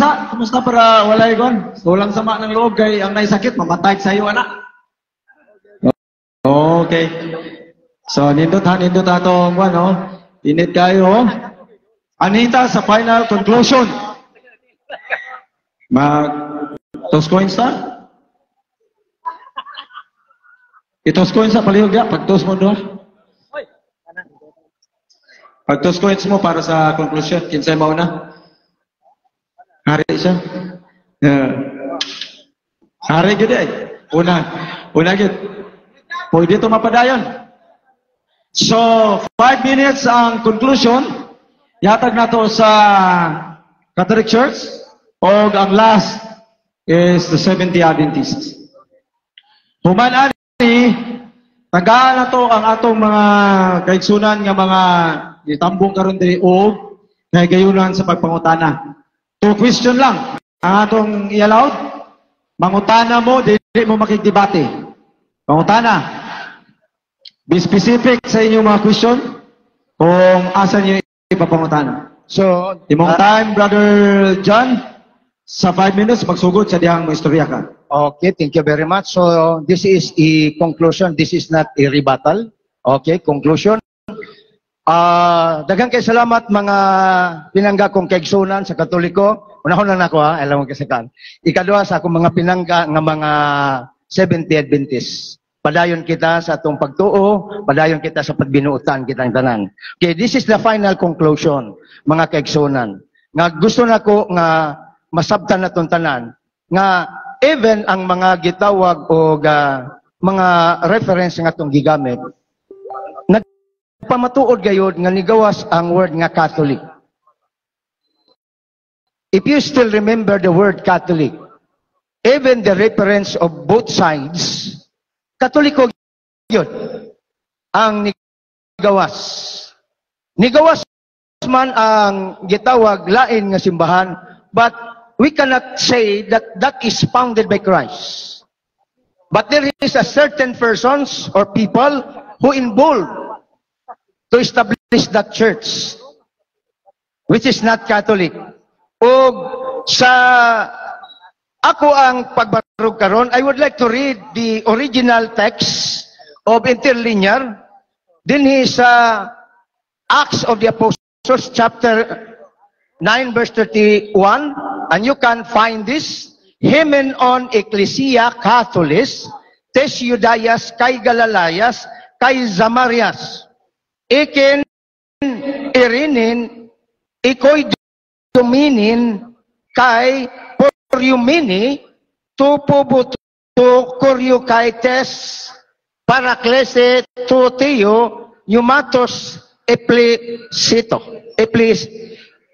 para walay kon? So, walang sama ng loob kay ang naisakit, mamatay sa iyo, anak. Okay. So, nindot atong init kayo. Anita, sa final conclusion. Tos coins ta? Itos coins sa palihog ya, pagtos mo doon. Pagtos coins mo para sa conclusion, kinsay mauna? Hari siya. Hari gud ay. Una gud. Pwede ito mapadayon. So, 5 minutes ang conclusion. Yatag na to sa Catholic Church. O ang last is the 70 Adventists. Human ani, tagaan na to ang atong mga kaigsunan nga mga itambong karon diri o gayunan sa pagpangutana. 2 question lang ang atong i-allowed. Mangutana mo, dili mo makigdebate. Pangutana. Be specific sa inyong mga question kung asa niyo ipapangutana. So, Timong time, Brother John. Sa 5 minutes, magsugod sa dihang istorya ka. okay, thank you very much. So, this is a conclusion. This is not a rebuttal. Okay, conclusion. Daghang kay salamat mga pinangga kong kaigsunan sa Katoliko. Unahon lang ako alam mo kasi kan. Ikaduha sa akong mga pinangga nga mga 70 Adventists. Padayon kita sa atong pagtuo, padayon kita sa pagbinuutan kitang tanan. Okay, this is the final conclusion, mga kaigsunan. Nga gusto nako nga masabtan na itong tanan, nga even ang mga gitawag o mga reference nga itong gigamit, nagpamatuod gayud nga nigawas ang word nga Catholic. If you still remember the word Catholic, even the reference of both sides, Katoliko yun ang nigawas. Nigawas man ang gitawag lain nga simbahan, but we cannot say that that is founded by Christ. But there is a certain persons or people who involved to establish that church, which is not Catholic. O sa ako ang pagbarog karon, I would like to read the original text of interlinear dinhi sa Acts of the Apostles chapter 9 verse 31, and you can find this: Hymen on Ecclesia Catholis, tes Judaias kai Galilayas kai Zamarias, iken irinin ikoy dominin kai Koryumini, tupubuto koryukaites, paraklese tuteo, yumatos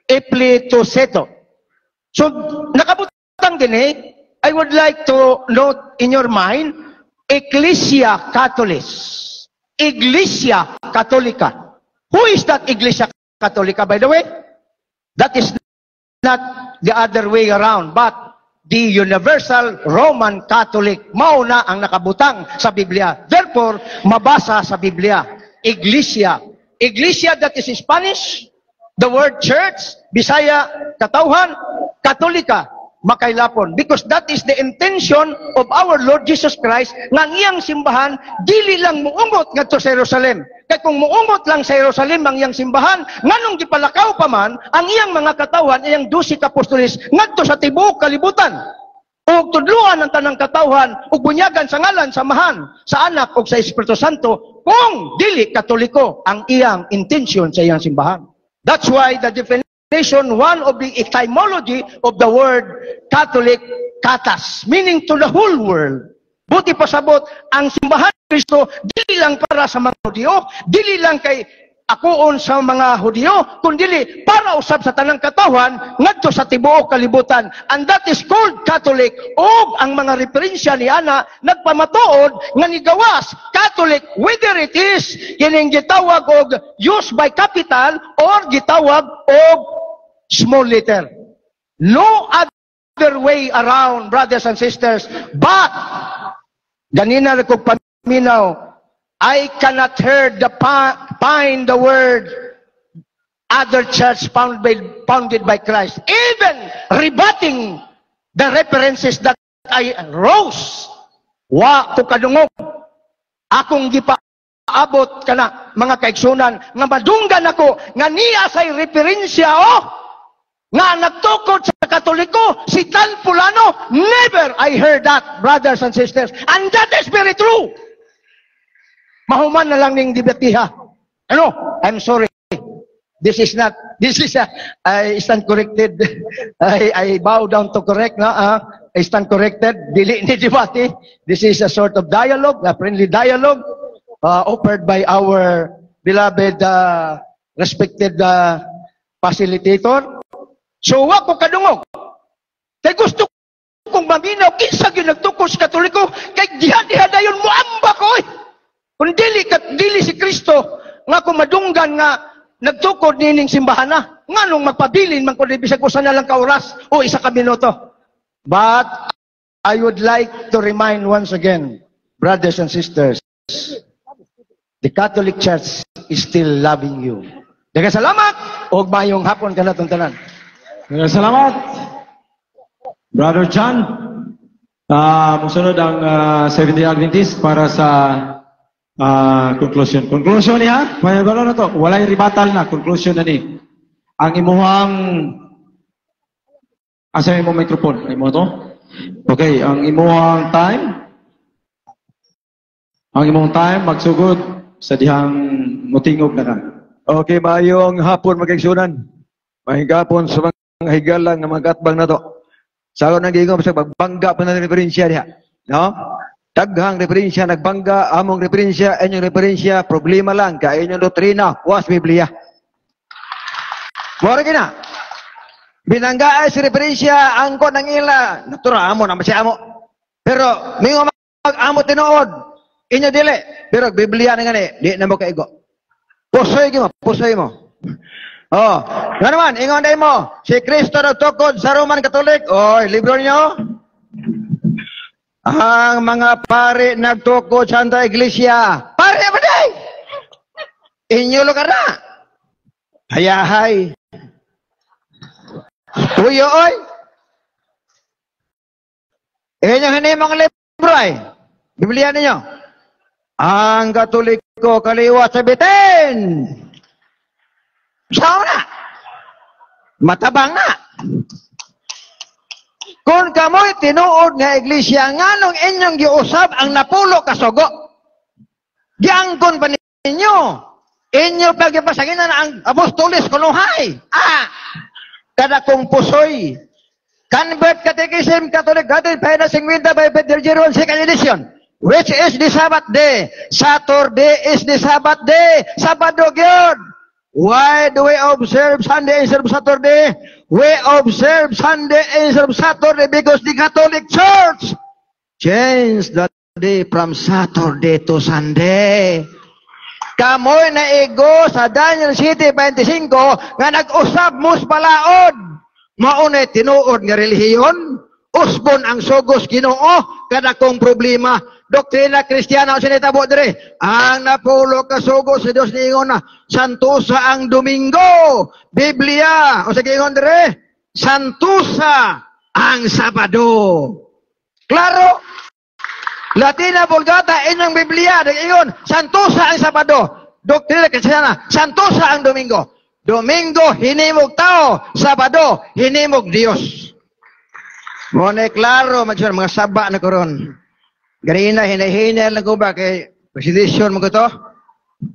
eplitoseto. So, nakabutang din I would like to note in your mind, Ecclesia Catholis. Iglesia Catholica. Who is that Iglesia Catholica, by the way? That is not the other way around, but the Universal Roman Catholic. Mauna ang nakabutang sa Biblia. Therefore, mabasa sa Biblia. Iglesia. Iglesia, that is Spanish. The word church, Bisaya, katawhan, Katolika, makailapon. Because that is the intention of our Lord Jesus Christ, nga iyang simbahan, dili lang muungot ngadto sa Jerusalem. Kaya kung muungot lang sa Jerusalem ang iyang simbahan, nganong gipalakaw pa man, ang iyang mga katawan, iyang 12 apostoles, ngadto sa tibuok kalibutan. O tudluan ang tanang katawhan, o bunyagan sa ngalan, samahan, sa anak, o sa Espiritu Santo, kung dili katoliko ang iyang intention sa iyang simbahan. That's why the definition, one of the etymology of the word Catholic, katas, meaning to the whole world. Buti pasabot, ang simbahan ni Kristo, dili lang para sa mga Hudyo, dili lang kay akoon sa mga Hudyo, kundi para usab sa tanang katawan, ngadto sa tibuok kalibutan. And that is called Catholic. O ang mga referensya ni Ana, nagpamatuod, nga nigawas, Catholic, whether it is, kining gitawag og used by capital, or gitawag og small letter. No other way around, brothers and sisters, but ganina ko paminaw, I cannot find the word other church founded by Christ. Even rebutting the references that I rose. Wa ko kadungog. Akong gipaabot kana mga kaigsunan nga madunggan ako nga niya say referensya nga nagtukod sa Katoliko si Tal Pulano. Never I heard that, brothers and sisters. And that is very true. Mahuman na lang ning debatiha. Ano? I'm sorry. This is I stand corrected. I bow down to correct na. I stand corrected. Dili ni debate. This is a sort of dialogue, a friendly dialogue offered by our beloved, respected facilitator. So, wako kadungog. Kaya gusto kong maminaw, kinsa yun nagtukol sa Katoliko, kay diha-diha-dayon mo amba ko Kung dili si Kristo, nga kung madunggan nga, nagtukod nining simbahan na, nga nung magpabilin, man kung bisag ko sana lang kauras, o isa ka minuto. But, I would like to remind once again, brothers and sisters, the Catholic Church is still loving you. Daghang salamat, o mayong hapon ka na itong tanan. Salamat. Brother John, musunod ang Seventh-day Adventist para sa conclusion. Conclusion niya, may balo na to. Walay rebuttal na. Conclusion na ni. Ang imuhang asa mo microphone? Imo to? Okay, ang imuhang time magsugod sa dihang mutingog na ka. Okay, maayong hapon magkaigsunan. Mahigapon sa mga higalang nga mga katbang na to. Sa ako nang giingom sa pagbangga pa na referensya niya. No? Daghang referensya nagbangga, among referensya, inyong referensya, problema lang, kaya inyong doktrina, was Biblia. Mora gina. Binangga ay si referensya, angkot ng ila, natural, amo naman siya amo. Pero, mingo mag-amo tinuod, inyo dili. Pero, Biblia na nga di na mo kaigo. Pusoy mo. Oh, nga naman, ingon day mo, si Kristo nagtukod sa Roman Catholic, oy, libro niyo. Ang mga pare nagtukod sa Santa Iglesia. Pare ba day? Inyo lugar na. Hayahay. Tuyo, oy. Inyong hinimang libro ay. Biblia ninyo. Ang Katoliko kaliwat sa bitin. Saan na? Matabang na. Kung kamoy tinuod nga iglesia, nganong inyong giusab ang napulo kasugo. Giangkon pa ninyo. Inyo pagpasaginan ang apostoles kunuhay. Kada kong pusoy. Convert Catechism Catholic Garden Pena 50 by Peter Jeron 2nd edition. Which is the Sabbath day. Saturday is the Sabbath day. Sabado gyud. Why do we observe Sunday instead of Saturday? We observe Sunday instead of Saturday because the Catholic Church changed the day from Saturday to Sunday. Kamoy na igo sa Daniel City 25 nga nag-usab mus palaod. Maunay tinuod nga relihiyon. Usbon ang sugos Ginoo kada kong problema. Doktrina Kristiyana o sinitabo dire. Ang napulo kasugo sa Diyos niingon na santusa ang Domingo. Biblia o sa giingon dire. Santusa ang Sabado. Klaro? Latina Vulgata inyong Biblia giingon santusa ang Sabado. Doktrina Kristiyana santusa ang Domingo. Domingo hinimog tao, Sabado hinimog Dios. Mo na klaro magsur mga saba na karon. Ganina, hinahinal na ko ba kay presidisyon mo ko to?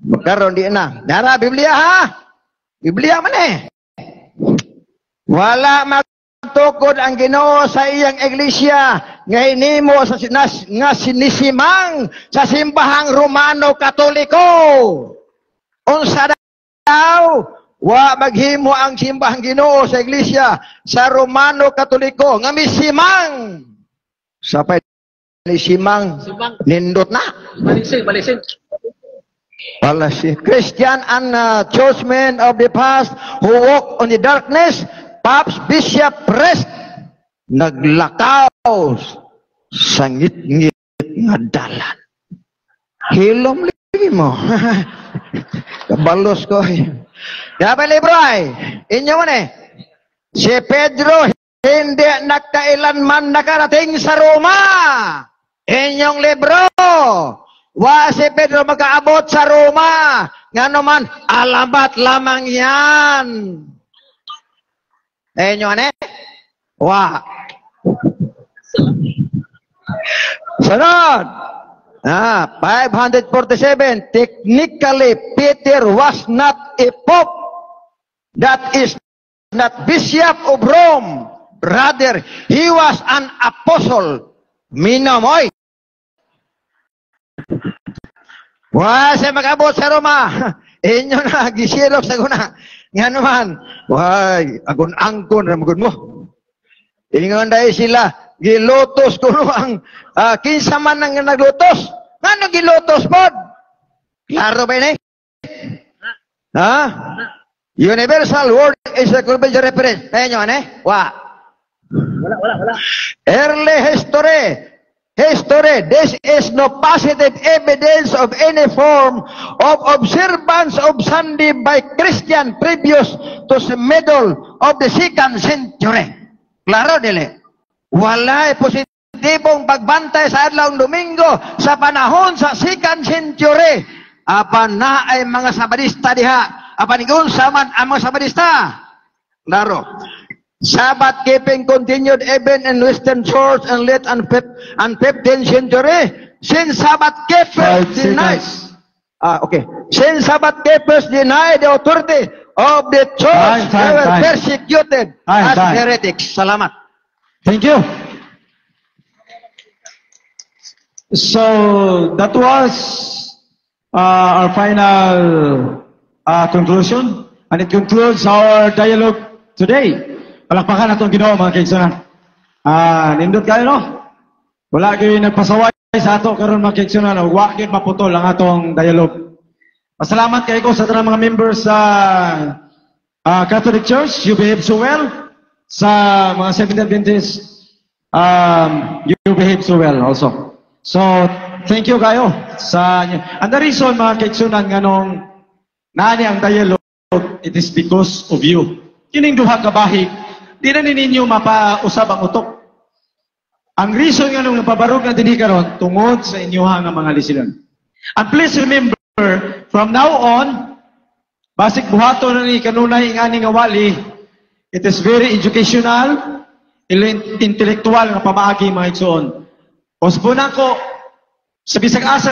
Magkaroon di na. Nara, Biblia ha? Biblia man eh. Wala magtukod ang Ginoo sa iyang iglesia nga hinimo sa nga sinisimang sa simbahang Romano Katoliko. Unsa daw? Wa maghimo ang simbahang Ginoo sa iglesia sa Romano Katoliko nga misimang sa simang nindot na. Balisin. Christian and churchmen of the past who walk on the darkness, Pops, Bishop, Priest, naglakaw sa ngit-ngit nga dalan. Hilom lagi mo. Kabalos ko. Dapat libro ay, inyo man eh. Si Pedro hindi nagkailanman nakarating sa Roma. Inyong libro. Wa si Pedro makaabot sa Roma. Nga naman, alamat lamang yan. Inyo ne? Wa. Sunod. 547. Technically, Peter was not a pope. That is not bishop of Rome. Rather, he was an apostle. Minamoy. Wah, saya magabot sa Roma. Inyo na, gisirok sa guna. Nga naman, wah, agon-angkon, ramagod mo. Ingon dahil sila, gilotos ko ang kinsa man nang naglutos. Ano gilotos po? Klaro ba yun eh? Ha? Universal Word Encyclopedia Reference. Tayo nyo, ano? Wala. Early history. This is no positive evidence of any form of observance of Sunday by Christian previous to the middle of the 2nd century. Klaro, dili? Wala positibong pagbantay sa adlaw Domingo sa panahon sa 2nd century. Apan na ay mga Sabadista diha. Apan igunsa man ang mga Sabadista. Klaro. Sabbath keeping continued even in Western Church and late and 15th century. Since Sabbath keepers denied, since Sabbath keepers denied the authority of the church, they were persecuted as heretics. Salamat. Thank you. So that was our final conclusion, and it concludes our dialogue today. Palakpakan atong Ginoo mga kaigsunan. Nindot kayo no? Wala kayo nagpasaway sa ato karon mga kaigsunan, wa gyud maputol ang atong dialogue. Pasalamat kayo ko sa tanang mga members sa Catholic Church. You behave so well. Sa mga Seventh-day Adventists, you behave so well also. So, thank you kayo sa inyo. And the reason mga kaigsunan nga nung naani ang dialogue, it is because of you. Kining duha ka bahig, di na ninyo mapausab ang utok. Ang reason nga nung napabarog na dinhi karon tungod sa inyoha nga mga listener. And please remember, from now on, basig buhaton na ni kanunay ingani nga wali, it is very educational, intellectual nga pamaagi mga igsoon. Pospunan ko, sa bisag asa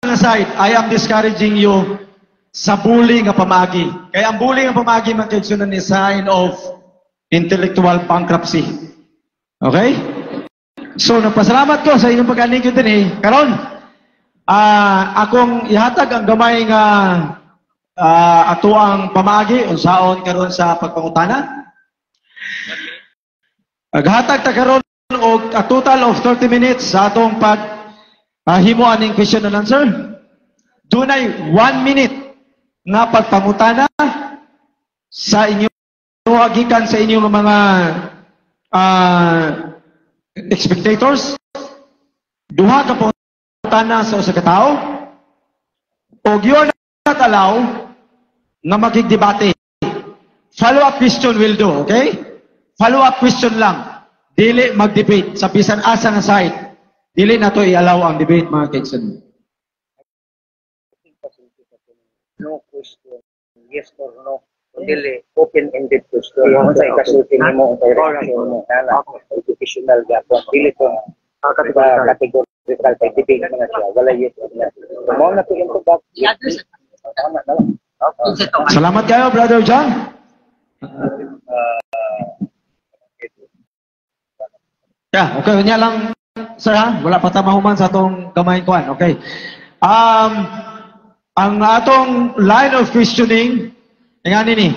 nga side, I am discouraging you sa bullying nga pamaagi. Kaya ang bullying nga pamaagi mga igsoon ni sign of intellectual bankruptcy. Okay? So, nagpasalamat ko sa inyong pag-anig yun din eh. Karon, akong ihatag ang gamay nga ato ang pamaagi, unsaon karon sa pagpangutana. Aghatag ta karon og a total of 30 minutes sa atong himo aning question and answer. Dunay 1 minute nga pagpangutana sa inyo gikan sa inyong mga spectators. Duha ka pangutana sa usa ka tawo. Og you are not allowed nga magigdebate. Follow-up question will do, okay? Follow-up question lang. Dili mag-debate sa bisan asa nga side. Dili na to i-allow ang debate, mga kaigsunan. No question, yes or no. Dili open-ended question. Kung sa ikasulti mo ang direction mo, educational gapon. Dili to categorical kay debate na siya. Wala yes or no. Mo na to yung tubag. Salamat kayo, Brother John. Yeah, okay, niya lang, sir ha? Wala pa tamahuman sa atong gamay kuan. Okay. Ang atong line of questioning, ngani ni,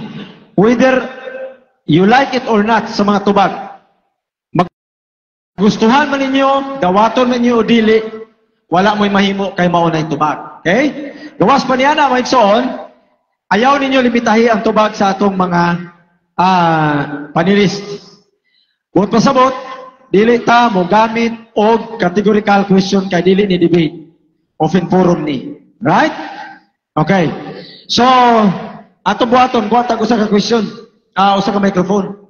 whether you like it or not sa mga tubag, gustuhan man ninyo, dawaton man ninyo o dili, wala mo'y mahimo kay maunay tubag. Okay? Gawas pa niya na, maigsoon, ayaw ninyo limitahi ang tubag sa atong mga panelist. Buot pasabot, dili ta mo gamit og categorical question kay dili ni debate. Open forum ni. Right? Okay. So, ato buhaton, kuha usa ka question. Usa ka microphone.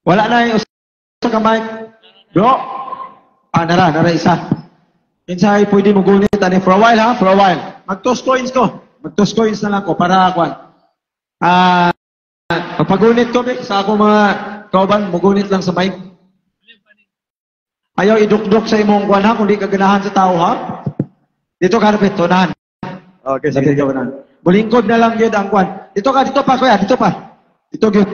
Wala na yung usa ka mic. Bro, nara isa. Insay pwede mo gunit ani for a while ha, for a while. Mag-toss coins ko. Mag-toss coins na lang ko para kuan. Pagpagunit ko sa ako mga kauban, mugunit lang sa mic. Ayaw idukdok sa imong kuan ha, kung di ka ganahan sa tao ha. Dito ka rapit, tunahan. Okay, sige ka na. Bulingkod na lang yun ang kuan. Dito pa kuya, dito pa. Dito gyud.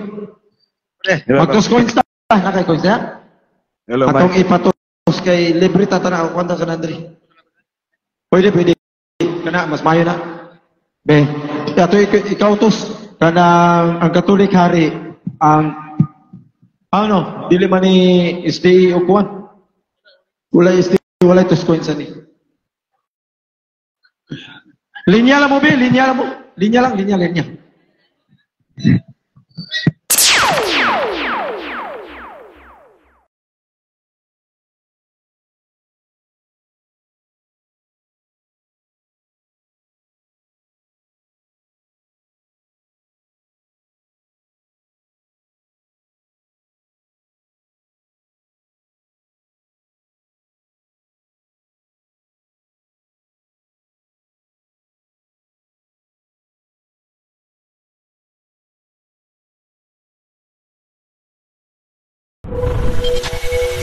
Mag-toss coins ta, nakay coins ha. Hello, atong ipatos kay libre tatana ako kwanta ka nandri. Pwede. Kana mas mayo na. Be, ato ikaw tos kana ang Katolik hari ang dili man ni stay o kuan. Wala tos coins ani. Linya lang mo be, linya lang. You